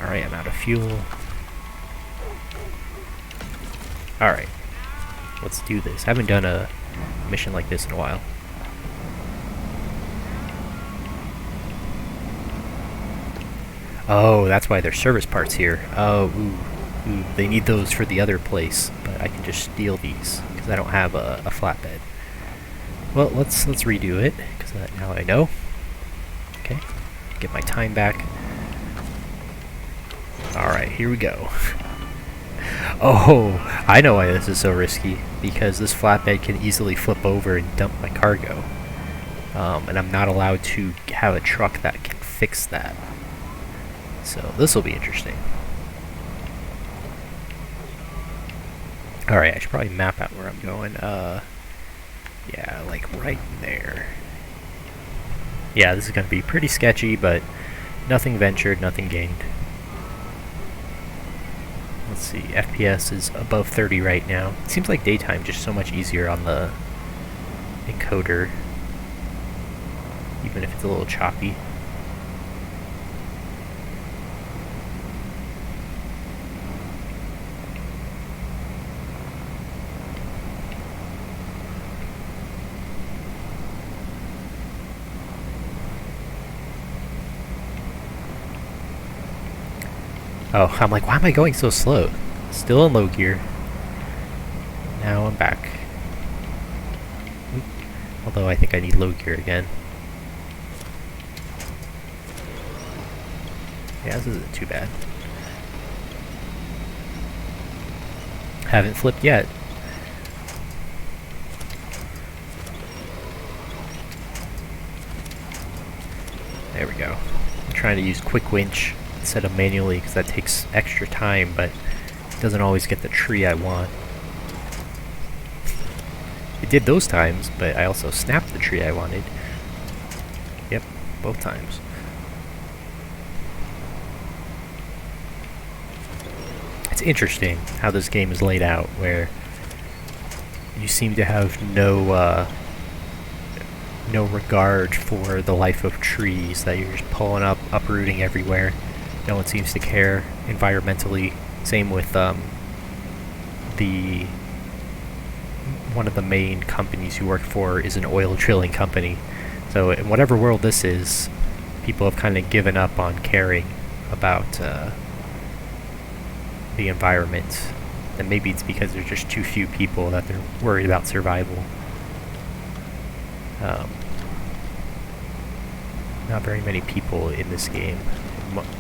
S1: Alright, I'm out of fuel. Alright, let's do this. I haven't done a mission like this in a while. Oh, that's why there's service parts here. Oh, ooh, they need those for the other place, but I can just steal these, because I don't have a flatbed. Well, let's redo it, because now I know. Okay, get my time back. Alright, here we go. Oh, I know why this is so risky. Because this flatbed can easily flip over and dump my cargo. And I'm not allowed to have a truck that can fix that. So this will be interesting. Alright, I should probably map out where I'm going. Yeah, like right there. Yeah, this is going to be pretty sketchy, but nothing ventured, nothing gained. Let's see, FPS is above 30 right now. It seems like daytime just so much easier on the encoder, even if it's a little choppy. Oh, I'm like, why am I going so slow? Still in low gear. Now I'm back. Oop. Although I think I need low gear again. Yeah, this isn't too bad. Haven't flipped yet. There we go. I'm trying to use quick winch instead of manually, because that takes extra time, but it doesn't always get the tree I want. It did those times, but I also snapped the tree I wanted. Yep, both times. It's interesting how this game is laid out, where you seem to have no regard for the life of trees, that you're just pulling up, uprooting everywhere. No one seems to care environmentally. Same with the one of the main companies you work for is an oil drilling company. So in whatever world this is, people have kind of given up on caring about the environment. And maybe it's because there's just too few people that they're worried about survival. Not very many people in this game.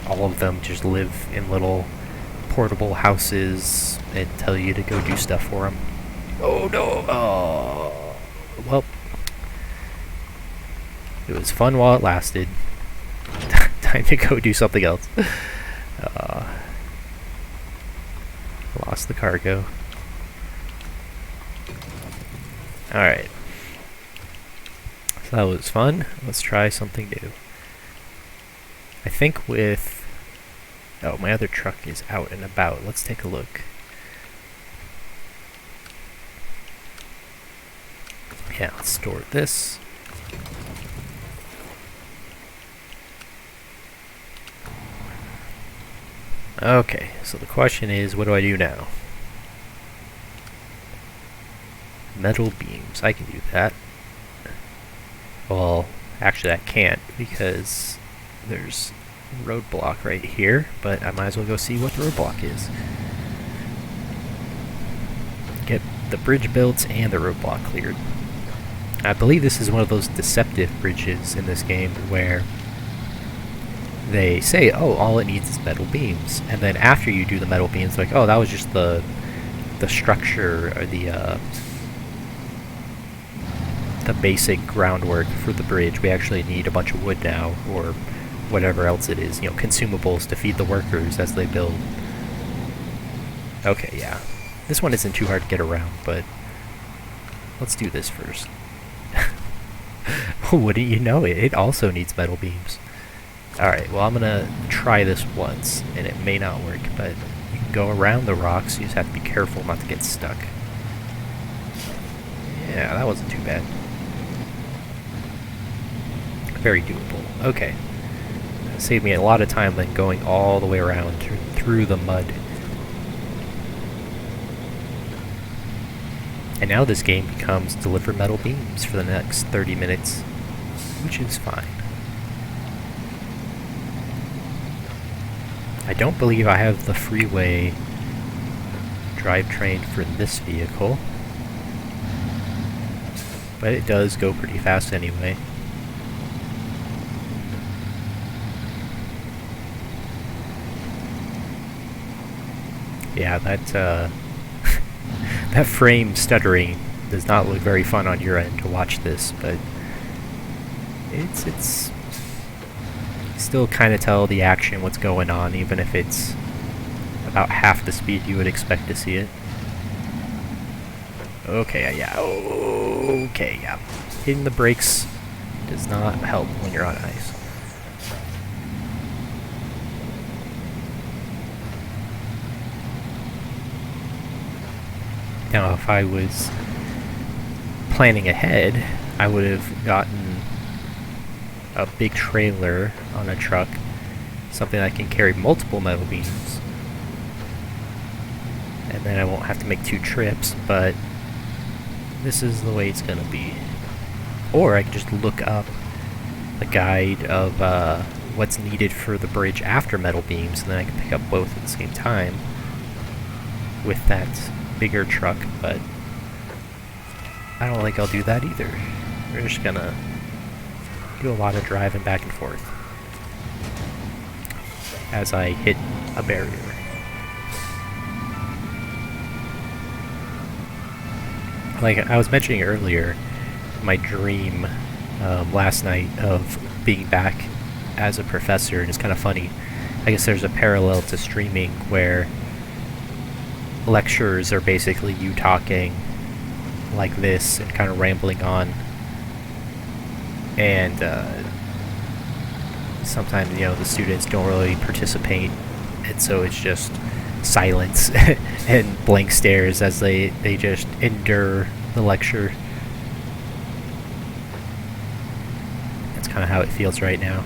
S1: All of them just live in little portable houses and tell you to go do stuff for them. Oh no! Oh, well, it was fun while it lasted. Time to go do something else. Lost the cargo. Alright. So that was fun. Let's try something new. I think with... Oh, my other truck is out and about. Let's take a look. Yeah, let's store this. Okay, so the question is, what do I do now? Metal beams, I can do that. Well, actually I can't because there's a roadblock right here, but I might as well go see what the roadblock is. Get the bridge built and the roadblock cleared. I believe this is one of those deceptive bridges in this game where they say, oh, all it needs is metal beams, and then after you do the metal beams, like, oh, that was just the structure or the basic groundwork for the bridge. We actually need a bunch of wood now, or whatever else it is, you know, consumables to feed the workers as they build. Okay, yeah. This one isn't too hard to get around, but let's do this first. Wouldn't you know it? It also needs metal beams. Alright, well, I'm gonna try this once, and it may not work, but you can go around the rocks. You just have to be careful not to get stuck. Yeah, that wasn't too bad. Very doable. Okay. That saved me a lot of time than going all the way around through the mud. And now this game becomes deliver metal beams for the next 30 minutes, which is fine. I don't believe I have the freeway drivetrain for this vehicle, but it does go pretty fast anyway. Yeah, that that frame stuttering does not look very fun on your end to watch this, but it's still kind of tell the action what's going on, even if it's about half the speed you would expect to see it. Okay, yeah, okay, yeah. Hitting the brakes does not help when you're on ice. Now, if I was planning ahead, I would have gotten a big trailer on a truck, something that can carry multiple metal beams, and then I won't have to make 2 trips, but this is the way it's gonna be. Or I can just look up the guide of what's needed for the bridge after metal beams, and then I can pick up both at the same time with that bigger truck, but I don't think I'll do that either. We're just gonna do a lot of driving back and forth as I hit a barrier. Like I was mentioning earlier, my dream last night of being back as a professor, and it's kind of funny. I guess there's a parallel to streaming where lectures are basically you talking like this and kind of rambling on, and sometimes, you know, the students don't really participate, and so it's just silence and blank stares as they just endure the lecture. That's kind of how it feels right now.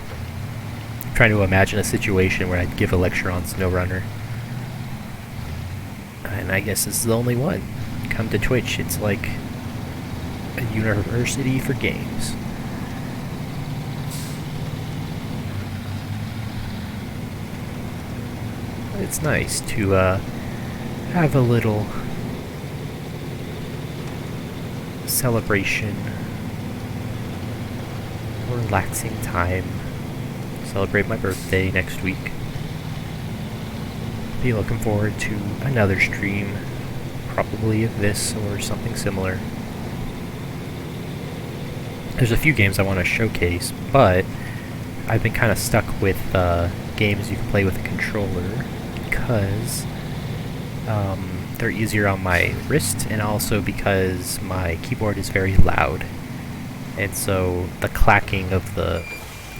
S1: trying to imagine a situation where I'd give a lecture on Snowrunner. And I guess this is the only one. Come to Twitch, it's like a university for games. It's nice to have a little celebration, relaxing time. Celebrate my birthday next week. Be looking forward to another stream, probably of this or something similar. There's a few games I want to showcase, but I've been kind of stuck with games you can play with a controller because they're easier on my wrist, and also because my keyboard is very loud. And so the clacking of the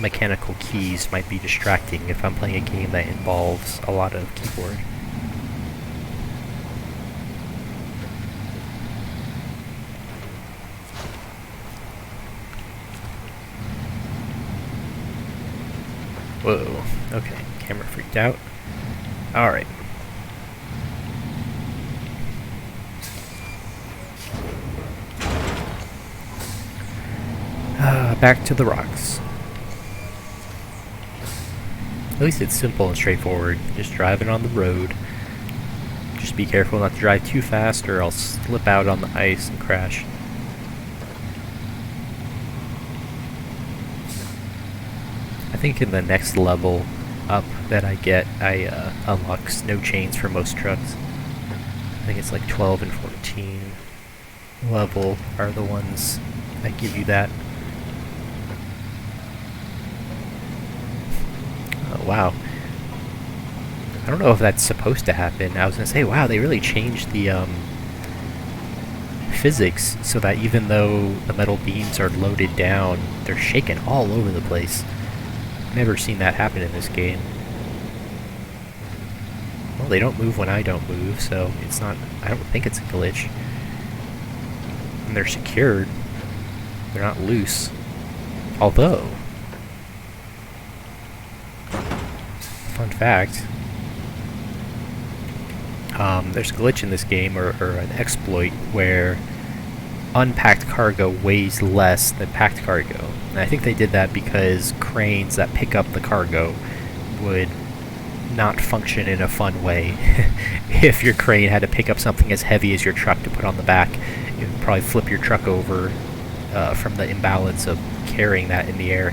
S1: mechanical keys might be distracting if I'm playing a game that involves a lot of keyboard. Whoa, okay, camera freaked out. Alright. Back to the rocks. At least it's simple and straightforward. Just driving on the road. Just be careful not to drive too fast or I'll slip out on the ice and crash. I think in the next level up that I get, I unlock snow chains for most trucks. I think it's like 12 and 14 level are the ones that give you that. Oh, wow. I don't know if that's supposed to happen. I was gonna say, wow, they really changed the physics so that even though the metal beams are loaded down, they're shaking all over the place. Never seen that happen in this game. Well, they don't move when I don't move, so it's not... I don't think it's a glitch. And they're secured. They're not loose. Although... fun fact... there's a glitch in this game, or an exploit, where unpacked cargo weighs less than packed cargo. And I think they did that because cranes that pick up the cargo would not function in a fun way. If your crane had to pick up something as heavy as your truck to put on the back, it would probably flip your truck over from the imbalance of carrying that in the air.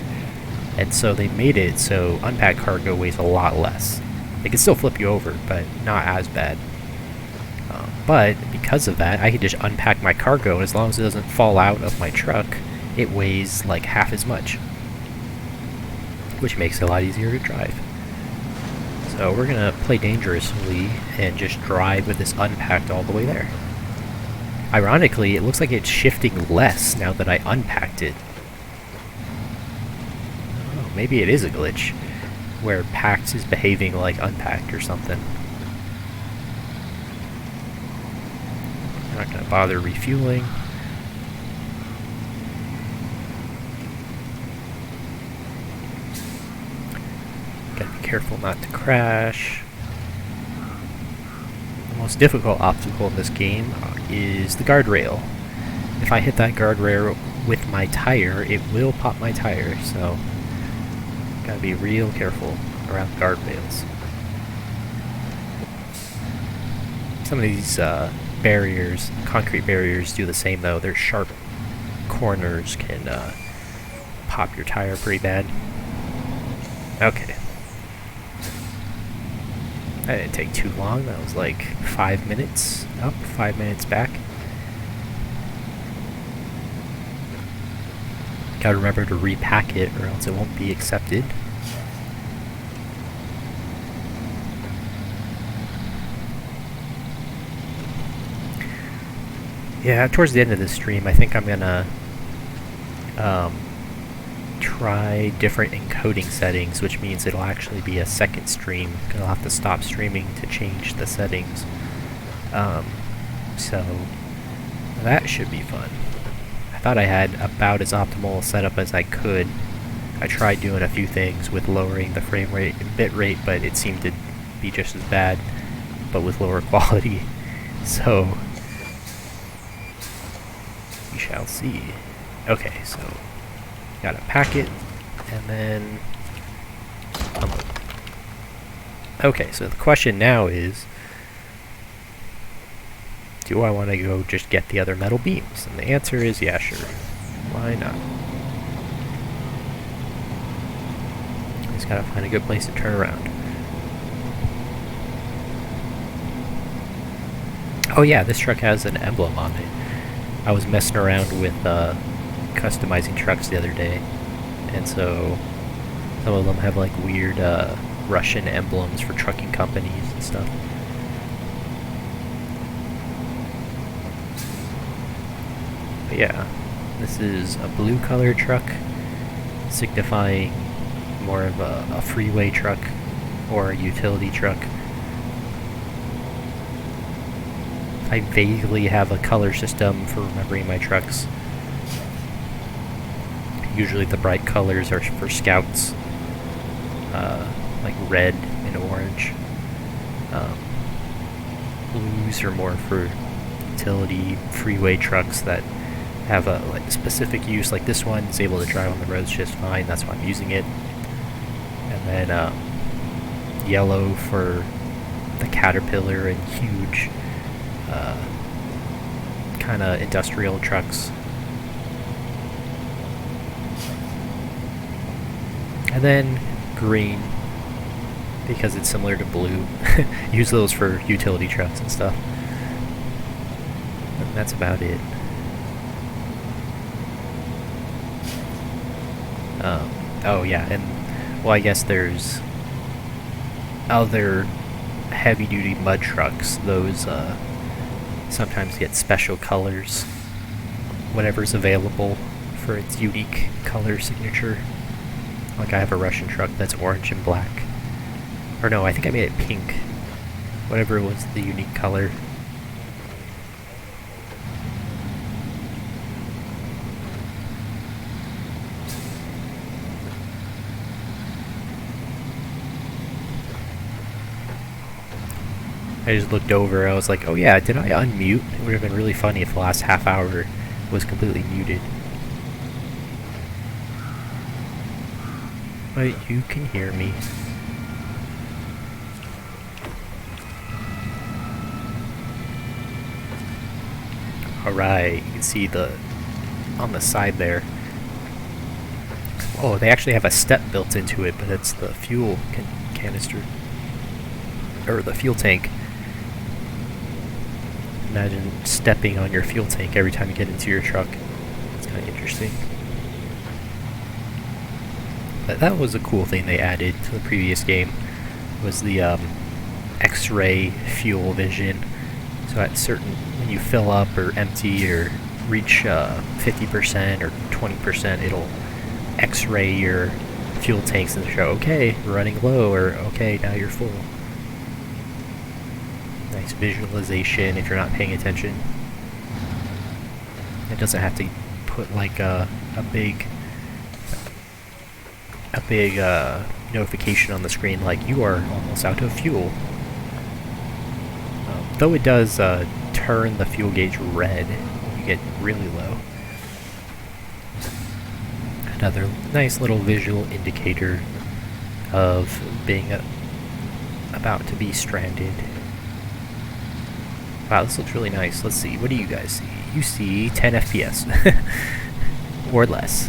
S1: And so they made it so unpacked cargo weighs a lot less. It can still flip you over, but not as bad. But because of that, I can just unpack my cargo, and as long as it doesn't fall out of my truck, it weighs like half as much, which makes it a lot easier to drive. So we're gonna play dangerously and just drive with this unpacked all the way there. Ironically, it looks like it's shifting less now that I unpacked it. Oh, maybe it is a glitch where packed is behaving like unpacked or something. I'm not gonna bother refueling. Gotta be careful not to crash. The most difficult obstacle in this game is the guardrail. If I hit that guardrail with my tire, it will pop my tire, so gotta be real careful around guardrails. Some of these barriers, concrete barriers, do the same though. Their sharp corners can pop your tire pretty bad. Okay. That didn't take too long. That was like 5 minutes up, 5 minutes back. Gotta remember to repack it or else it won't be accepted. Yeah, towards the end of this stream, I think I'm gonna try different encoding settings, which means it'll actually be a second stream, because I'll have to stop streaming to change the settings. So that should be fun. I thought I had about as optimal a setup as I could I tried doing a few things with lowering the frame rate and bit rate, but it seemed to be just as bad, but with lower quality. So we shall see. Okay, so gotta pack it and then unload. Okay, so the question now is, do I want to go just get the other metal beams? And the answer is yeah, sure. Why not? Just gotta find a good place to turn around. Oh yeah, this truck has an emblem on it. I was messing around with customizing trucks the other day, and so some of them have like weird Russian emblems for trucking companies and stuff. But yeah, this is a blue colored truck, signifying more of a freeway truck or a utility truck. I vaguely have a color system for remembering my trucks. Usually the bright colors are for scouts, like red and orange. Blues are more for utility freeway trucks that have a like specific use. Like this one is able to drive on the roads just fine. That's why I'm using it. And then yellow for the Caterpillar and huge kind of industrial trucks. And then green, because it's similar to blue. Use those for utility trucks and stuff. And that's about it. Oh yeah, and well, I guess there's other heavy-duty mud trucks. Those sometimes get special colors, whatever's available for its unique color signature. Like I have a Russian truck that's orange and black. Or no, I think I made it pink. Whatever was the unique color. I just looked over, I was like, oh yeah, did I unmute? It would have been really funny if the last half hour was completely muted. But you can hear me. Alright, you can see on the side there. Oh, they actually have a step built into it, but it's the fuel canister. Or the fuel tank. Imagine stepping on your fuel tank every time you get into your truck. It's kind of interesting. But that was a cool thing they added to the previous game, was the X-ray fuel vision. So at certain, when you fill up or empty or reach 50% or 20%, it'll X-ray your fuel tanks and show, okay, running low, or okay, now you're full. Nice visualization if you're not paying attention. It doesn't have to put like a big notification on the screen like you are almost out of fuel. Though it does turn the fuel gauge red when you get really low. Another nice little visual indicator of being about to be stranded. Wow, this looks really nice. Let's see, what do you guys see? You see 10 FPS. Or less.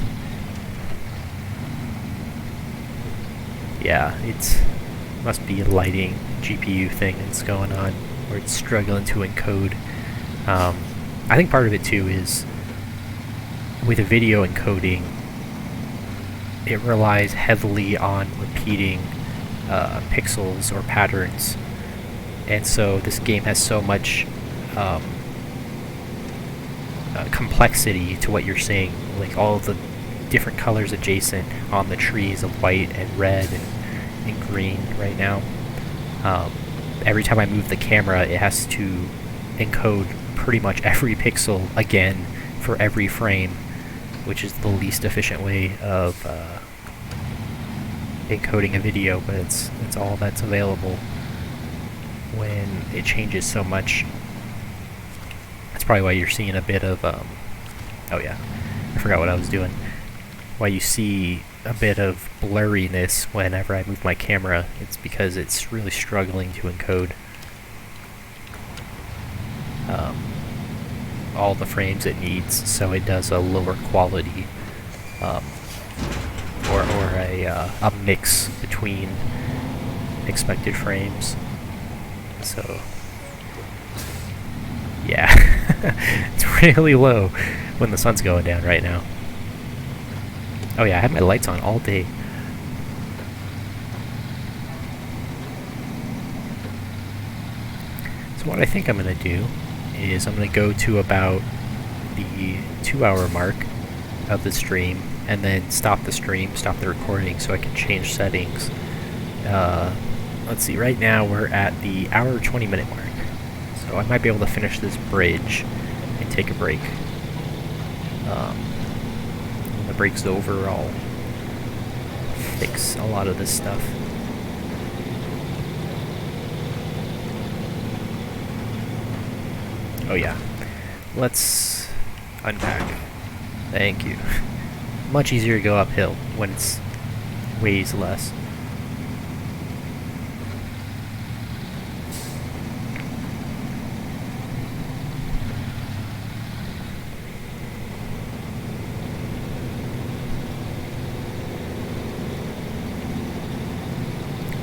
S1: Yeah, it must be a lighting GPU thing that's going on, where it's struggling to encode. I think part of it too is, with a video encoding, it relies heavily on repeating pixels or patterns. And so this game has so much complexity to what you're seeing, like all the different colors adjacent on the trees of white and red and green right now. Every time I move the camera, it has to encode pretty much every pixel again for every frame, which is the least efficient way of encoding a video, but it's all that's available when it changes so much. That's probably why you're seeing a bit of, oh yeah, I forgot what I was doing. Why you see a bit of blurriness whenever I move my camera. It's because it's really struggling to encode all the frames it needs, so it does a lower quality, or a mix between expected frames. So yeah, it's really low when the sun's going down right now. Oh yeah, I had my lights on all day. So what I think I'm going to do is I'm going to go to about the 2-hour mark of the stream and then stop the recording so I can change settings. Let's see, right now we're at the hour 20-minute mark. So I might be able to finish this bridge and take a break. When the break's over, I'll fix a lot of this stuff. Oh yeah, let's unpack. Thank you. Much easier to go uphill when it weighs less.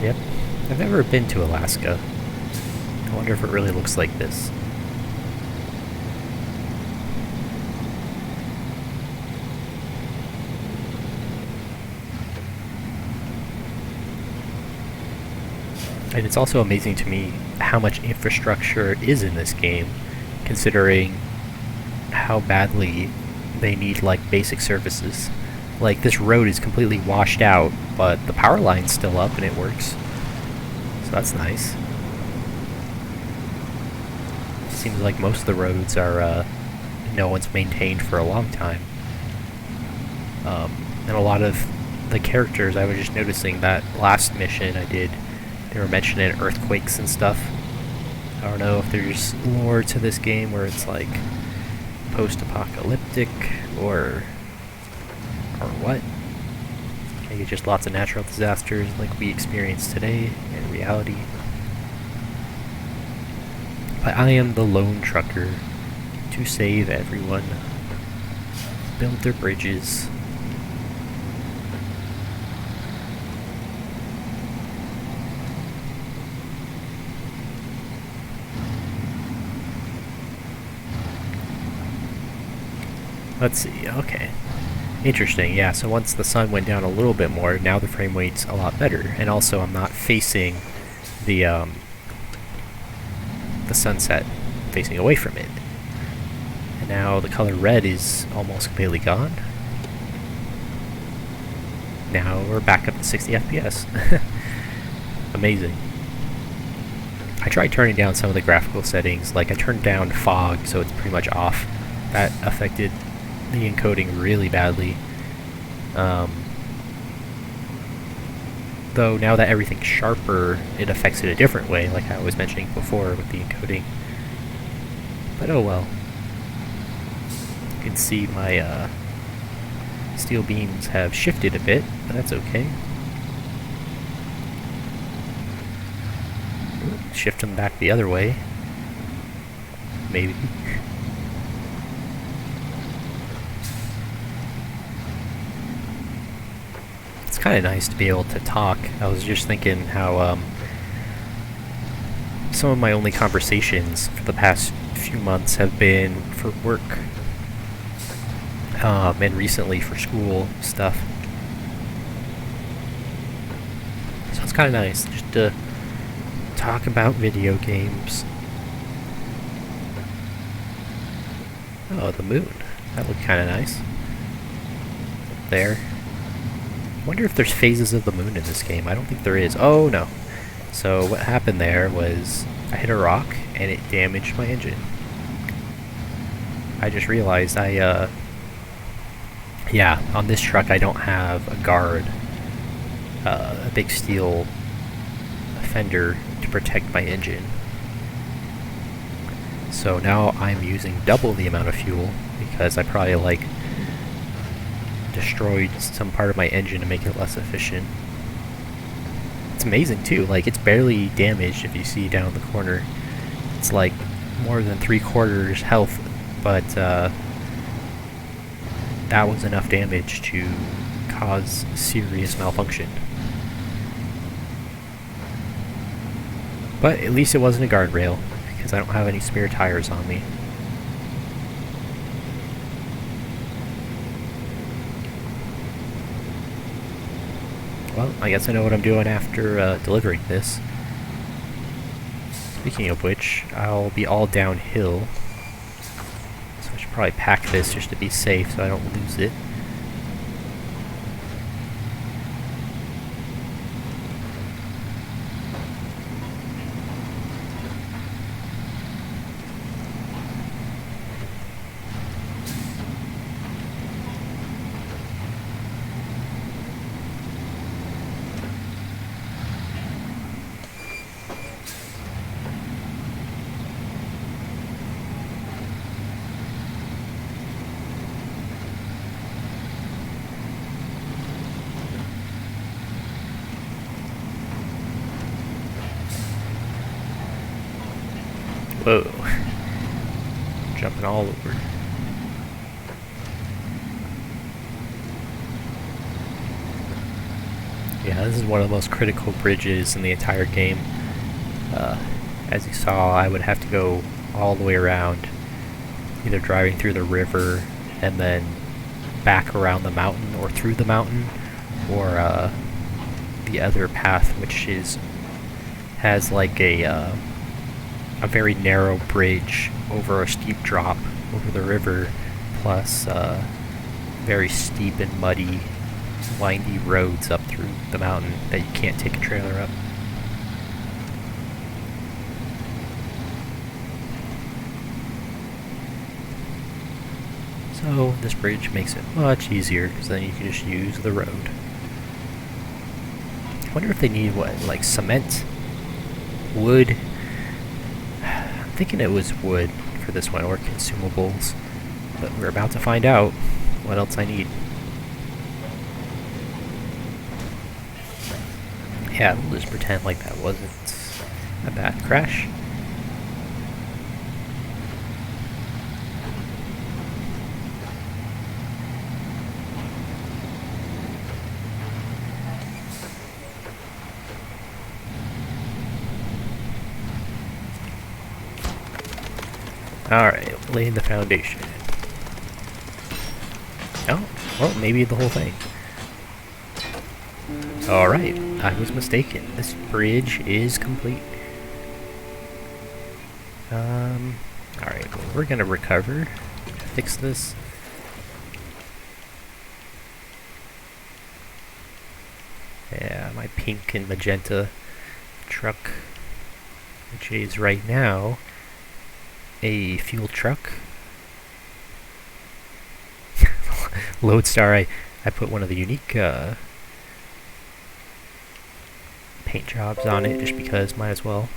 S1: Yep, I've never been to Alaska. I wonder if it really looks like this. And it's also amazing to me how much infrastructure is in this game, considering how badly they need, like, basic services. Like, this road is completely washed out, but the power line's still up and it works. So that's nice. Seems like most of the roads are, no one's maintained for a long time. And a lot of the characters, I was just noticing that last mission I did, they were mentioning earthquakes and stuff. I don't know if there's lore to this game where it's like post-apocalyptic or what. Maybe just lots of natural disasters like we experience today in reality. But I am the lone trucker to save everyone, build their bridges. Let's see, okay. Interesting, yeah, so once the sun went down a little bit more, now the frame rate's a lot better. And also I'm not facing the sunset, facing away from it. And now the color red is almost completely gone. Now we're back up to 60 FPS. Amazing. I tried turning down some of the graphical settings, like I turned down fog so it's pretty much off. That affected the encoding really badly. Though now that everything's sharper, it affects it a different way, like I was mentioning before with the encoding. But oh well. You can see my steel beams have shifted a bit, but that's okay. Shift them back the other way. Maybe. It's kind of nice to be able to talk. I was just thinking how some of my only conversations for the past few months have been for work, and recently for school stuff. So it's kind of nice just to talk about video games. Oh, the moon. That looked kind of nice. Up there. I wonder if there's phases of the moon in this game. I don't think there is. Oh, no. So what happened there was I hit a rock and it damaged my engine. I just realized yeah, on this truck I don't have a guard a big steel fender to protect my engine. So now I'm using double the amount of fuel because I probably like destroyed some part of my engine to make it less efficient. It's amazing too, like it's barely damaged if you see down the corner. It's like more than 3/4 health, but that was enough damage to cause serious malfunction. But at least it wasn't a guardrail, because I don't have any spare tires on me. Well, I guess I know what I'm doing after delivering this. Speaking of which, I'll be all downhill. So I should probably pack this just to be safe so I don't lose it. Whoa. Jumping all over. Yeah, this is one of the most critical bridges in the entire game. As you saw, I would have to go all the way around, either driving through the river and then back around the mountain or through the mountain, or the other path, which has like a very narrow bridge over a steep drop over the river, plus very steep and muddy, windy roads up through the mountain that you can't take a trailer up. So this bridge makes it much easier, because then you can just use the road. I wonder if they need what, like cement? Wood? I'm thinking it was wood for this one, or consumables, but we're about to find out what else I need. Yeah, we'll just pretend like that wasn't a bad crash. Alright, laying the foundation. Oh, well, maybe the whole thing. Alright, I was mistaken. This bridge is complete. Alright, well, we're gonna recover, fix this. Yeah, my pink and magenta truck, which is right now a fuel truck. Lodestar, I put one of the unique paint jobs on it just because, might as well.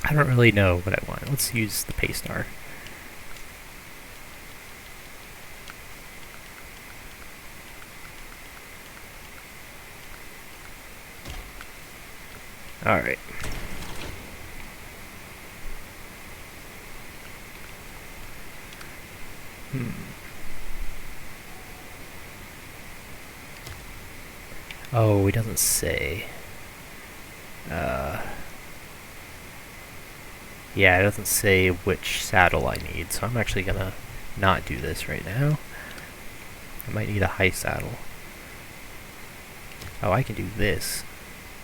S1: I don't really know what I want. Let's use the Paystar. Alright. Oh, it doesn't say. Yeah, it doesn't say which saddle I need, so I'm actually gonna not do this right now. I might need a high saddle. Oh, I can do this,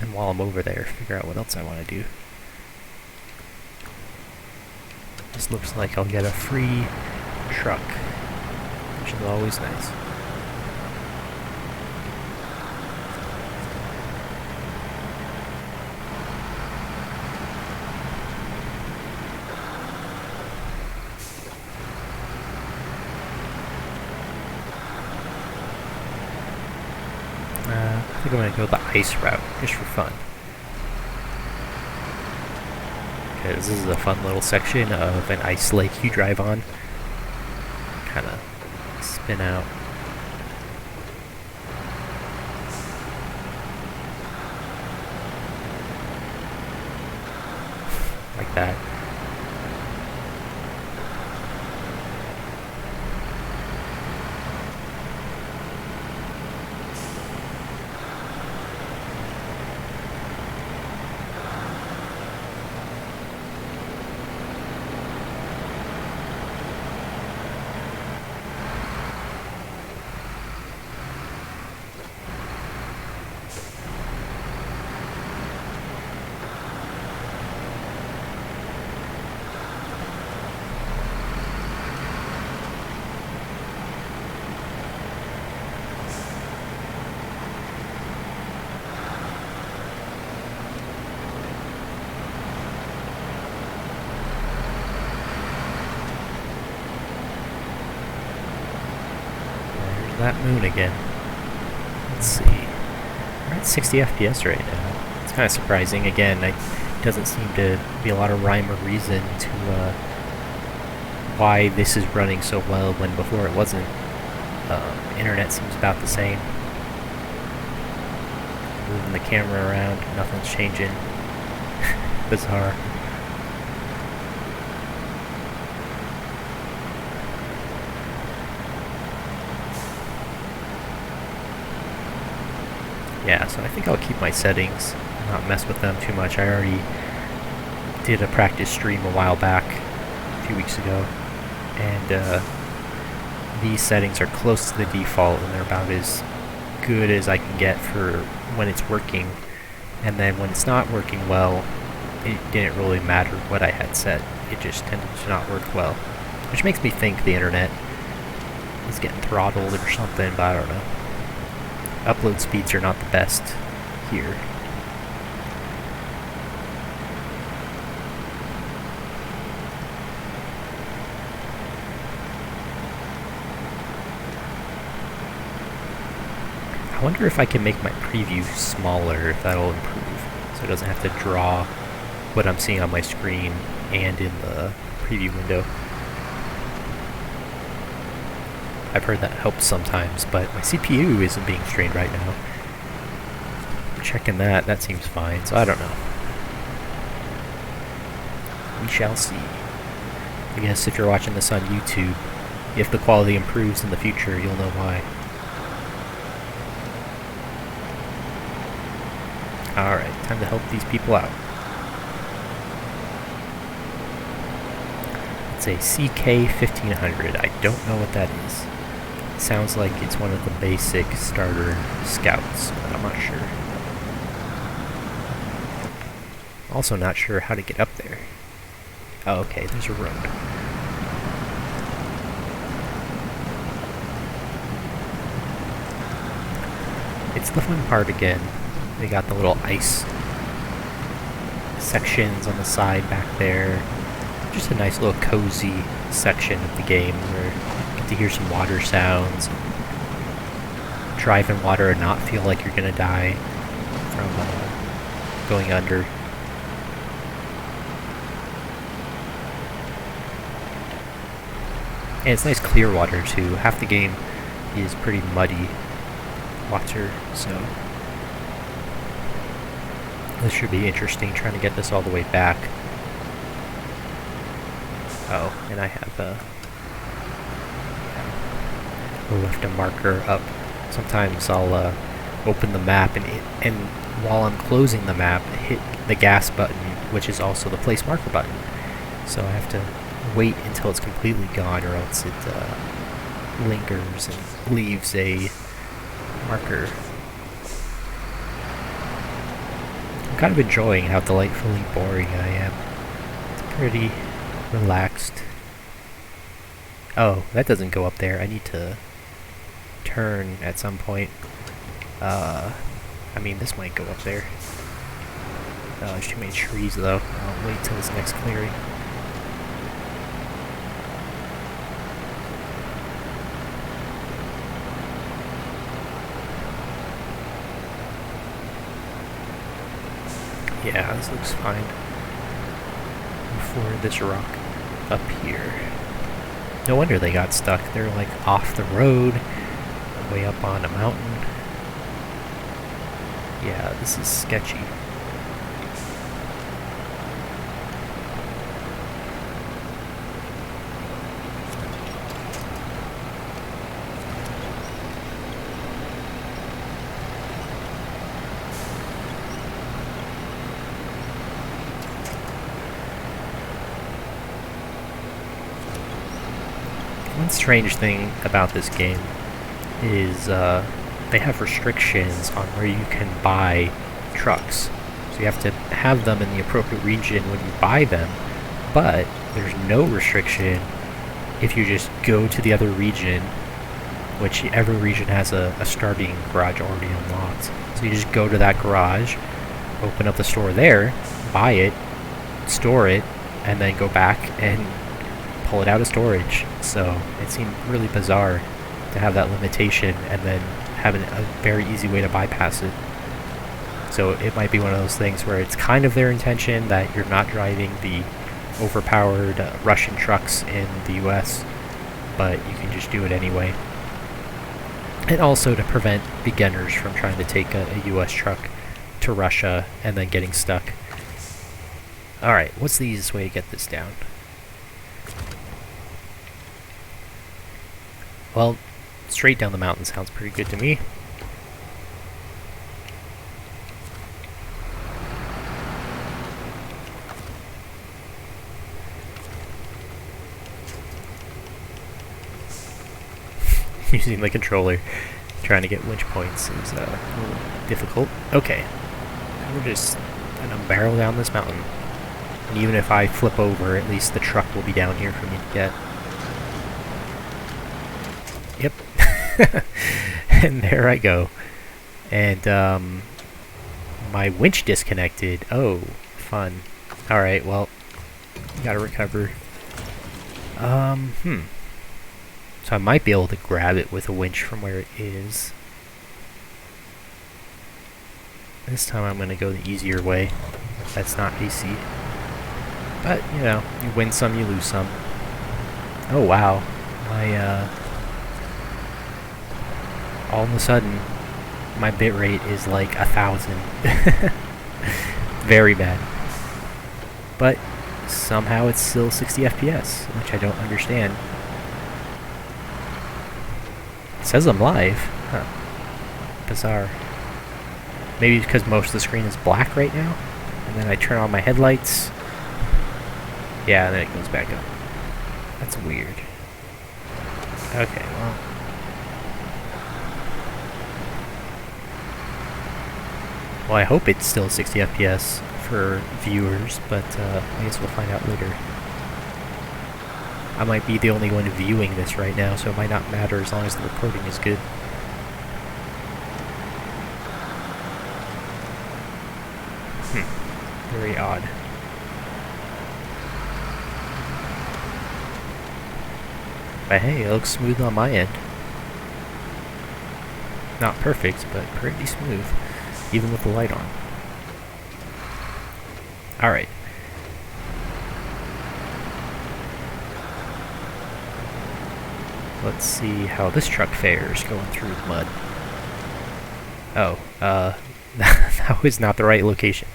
S1: and while I'm over there, figure out what else I want to do. This looks like I'll get a free truck, which is always nice. I think I'm going to go the ice route, just for fun. Because this is a fun little section of an ice lake you drive on. Kind of spin out. Like that. That moon again. Let's see. We're at 60 FPS right now. It's kind of surprising. Again, it doesn't seem to be a lot of rhyme or reason to why this is running so well when before it wasn't. Internet seems about the same. Moving the camera around, nothing's changing. Bizarre. Yeah, so I think I'll keep my settings, not mess with them too much. I already did a practice stream a while back, a few weeks ago, and these settings are close to the default, and they're about as good as I can get for when it's working. And then when it's not working well, it didn't really matter what I had set. It just tended to not work well, which makes me think the internet is getting throttled or something, but I don't know. Upload speeds are not the best here. I wonder if I can make my preview smaller, if that'll improve, so it doesn't have to draw what I'm seeing on my screen and in the preview window. I've heard that helps sometimes, but my CPU isn't being strained right now. Checking that seems fine, so I don't know. We shall see. I guess if you're watching this on YouTube, if the quality improves in the future, you'll know why. Alright, time to help these people out. It's a CK-1500. I don't know what that is. Sounds like it's one of the basic starter scouts, but I'm not sure. Also not sure how to get up there. Oh, okay, there's a road. It's the fun part again. They got the little ice sections on the side back there. Just a nice little cozy section of the game where you get to hear some water sounds, drive in water and not feel like you're gonna die from going under. And it's nice clear water too. Half the game is pretty muddy water, so this should be interesting trying to get this all the way back. Oh, and I have left a marker up. Sometimes I'll open the map and while I'm closing the map, hit the gas button, which is also the place marker button. So I have to wait until it's completely gone, or else it lingers and leaves a marker. I'm kind of enjoying how delightfully boring I am. It's pretty relaxed. Oh, that doesn't go up there. I need to turn at some point. I mean, this might go up there. There's too many trees, though. I'll wait till this next clearing. Yeah, this looks fine. Before this rock up here. No wonder they got stuck. They're like off the road, way up on a mountain. Yeah, this is sketchy. One strange thing about this game is they have restrictions on where you can buy trucks. So you have to have them in the appropriate region when you buy them, but there's no restriction if you just go to the other region, which every region has a starting garage already unlocked. So you just go to that garage, open up the store there, buy it, store it, and then go back and pull it out of storage. So it seemed really bizarre to have that limitation and then having a very easy way to bypass it. So it might be one of those things where it's kind of their intention that you're not driving the overpowered Russian trucks in the US, but you can just do it anyway. And also to prevent beginners from trying to take a US truck to Russia and then getting stuck. Alright, what's the easiest way to get this down? Well, straight down the mountain sounds pretty good to me. Using the controller, trying to get winch points is a little difficult. Okay, we're just gonna barrel down this mountain. And even if I flip over, at least the truck will be down here for me to get. Yep. And there I go. And my winch disconnected. Oh, fun. Alright, well, gotta recover. So I might be able to grab it with a winch from where it is. This time I'm gonna go the easier way. That's not AC. But, you know, you win some, you lose some. Oh wow. All of a sudden, my bitrate is like 1,000. Very bad. But somehow it's still 60 FPS, which I don't understand. It says I'm live. Huh. Bizarre. Maybe because most of the screen is black right now, and then I turn on my headlights. Yeah, and then it goes back up. That's weird. Okay, well. Well, I hope it's still 60 FPS for viewers, but I guess we'll find out later. I might be the only one viewing this right now, so it might not matter as long as the recording is good. Very odd. But hey, it looks smooth on my end. Not perfect, but pretty smooth, even with the light on. Alright. Let's see how this truck fares going through the mud. Oh, that was not the right location.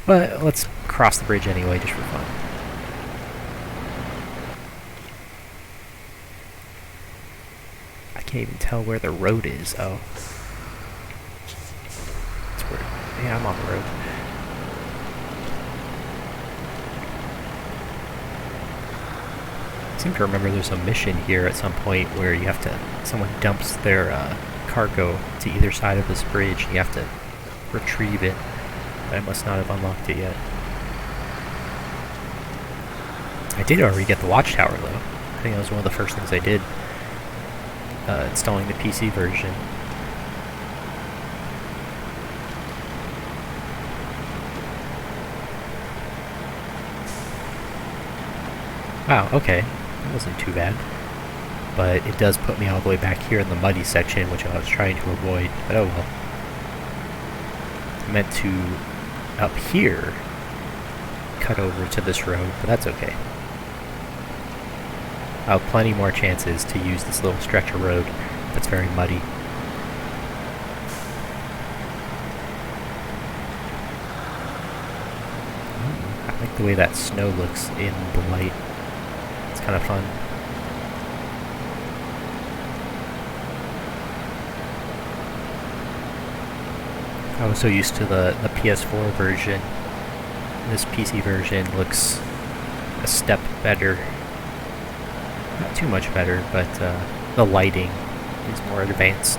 S1: But let's cross the bridge anyway, just for fun. I can't even tell where the road is. Oh. It's where... Yeah, I'm on the road. I seem to remember there's a mission here at some point where you have to... Someone dumps their cargo to either side of this bridge. You have to retrieve it. I must not have unlocked it yet. I did already get the watchtower though. I think that was one of the first things I did. Installing the PC version. Wow, okay. That wasn't too bad. But it does put me all the way back here in the muddy section, which I was trying to avoid. But oh well. I meant to up here cut over to this road, but that's okay. I'll have plenty more chances to use this little stretch of road that's very muddy. I like the way that snow looks in the light. It's kind of fun. I was so used to the PS4 version. This PC version looks a step better. Not too much better, but the lighting is more advanced.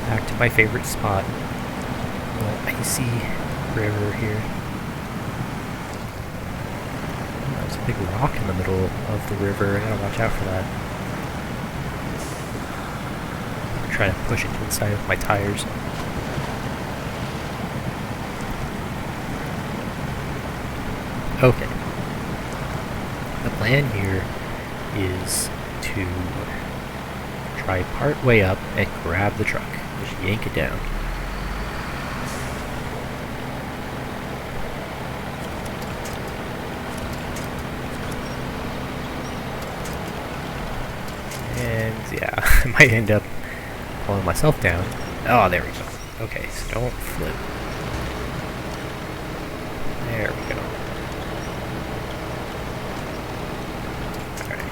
S1: Back to my favorite spot, the icy river here. Oh, there's a big rock in the middle of the river. I gotta watch out for that. I'm trying to push it to the side with my tires. Okay. The plan here is to try part way up and grab the truck. Just yank it down. And yeah, I might end up pulling myself down. Oh, there we go. Okay, so don't flip. There we go. Alright.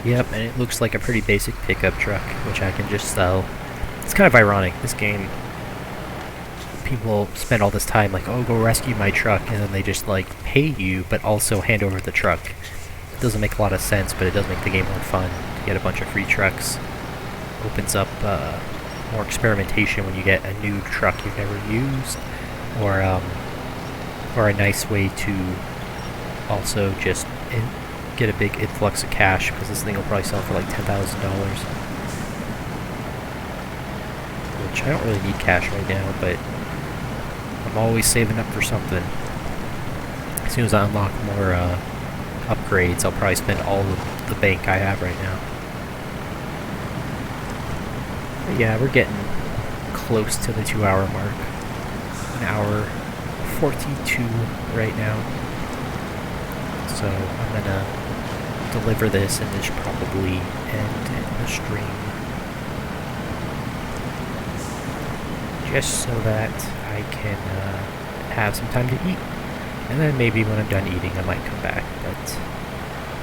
S1: Yep, and it looks like a pretty basic pickup truck, which I can just sell. It's kind of ironic, this game, people spend all this time like, oh, go rescue my truck, and then they just like pay you, but also hand over the truck. It doesn't make a lot of sense, but it does make the game more fun to get a bunch of free trucks. Opens up more experimentation when you get a new truck you've never used, or a nice way to also just get a big influx of cash, because this thing will probably sell for like $10,000. Which I don't really need cash right now, but I'm always saving up for something. As soon as I unlock more upgrades, I'll probably spend all of the bank I have right now. But yeah, we're getting close to the 2-hour mark. 1 hour 42 right now. So I'm gonna deliver this and just probably end the stream. Just so that I can have some time to eat. And then maybe when I'm done eating I might come back. But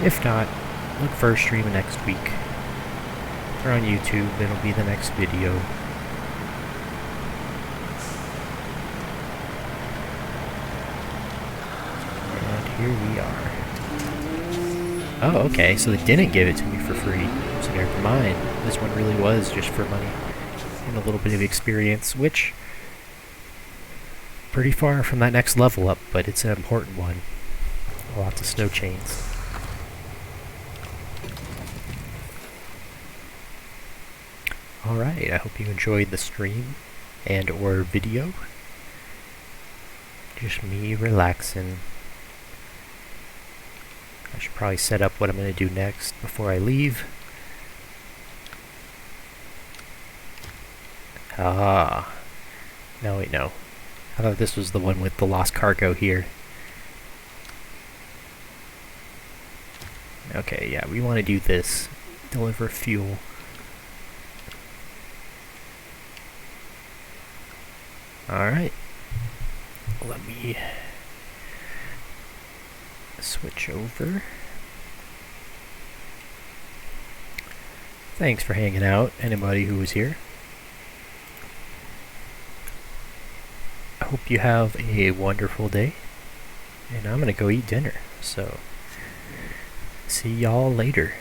S1: if not, look for a stream next week. If you're on YouTube, it'll be the next video. And here we are. Oh, okay, so they didn't give it to me for free. So never mind. This one really was just for money. And a little bit of experience, which pretty far from that next level up, but it's an important one. Lots of snow chains. Alright, I hope you enjoyed the stream and or video. Just me relaxing. I should probably set up what I'm going to do next before I leave. Ah. No, wait, no. I thought this was the one with the lost cargo here. Okay, yeah, we want to do this. Deliver fuel. Alright. Let me switch over. Thanks for hanging out, anybody who was here. I hope you have a wonderful day. And I'm gonna go eat dinner, so see y'all later.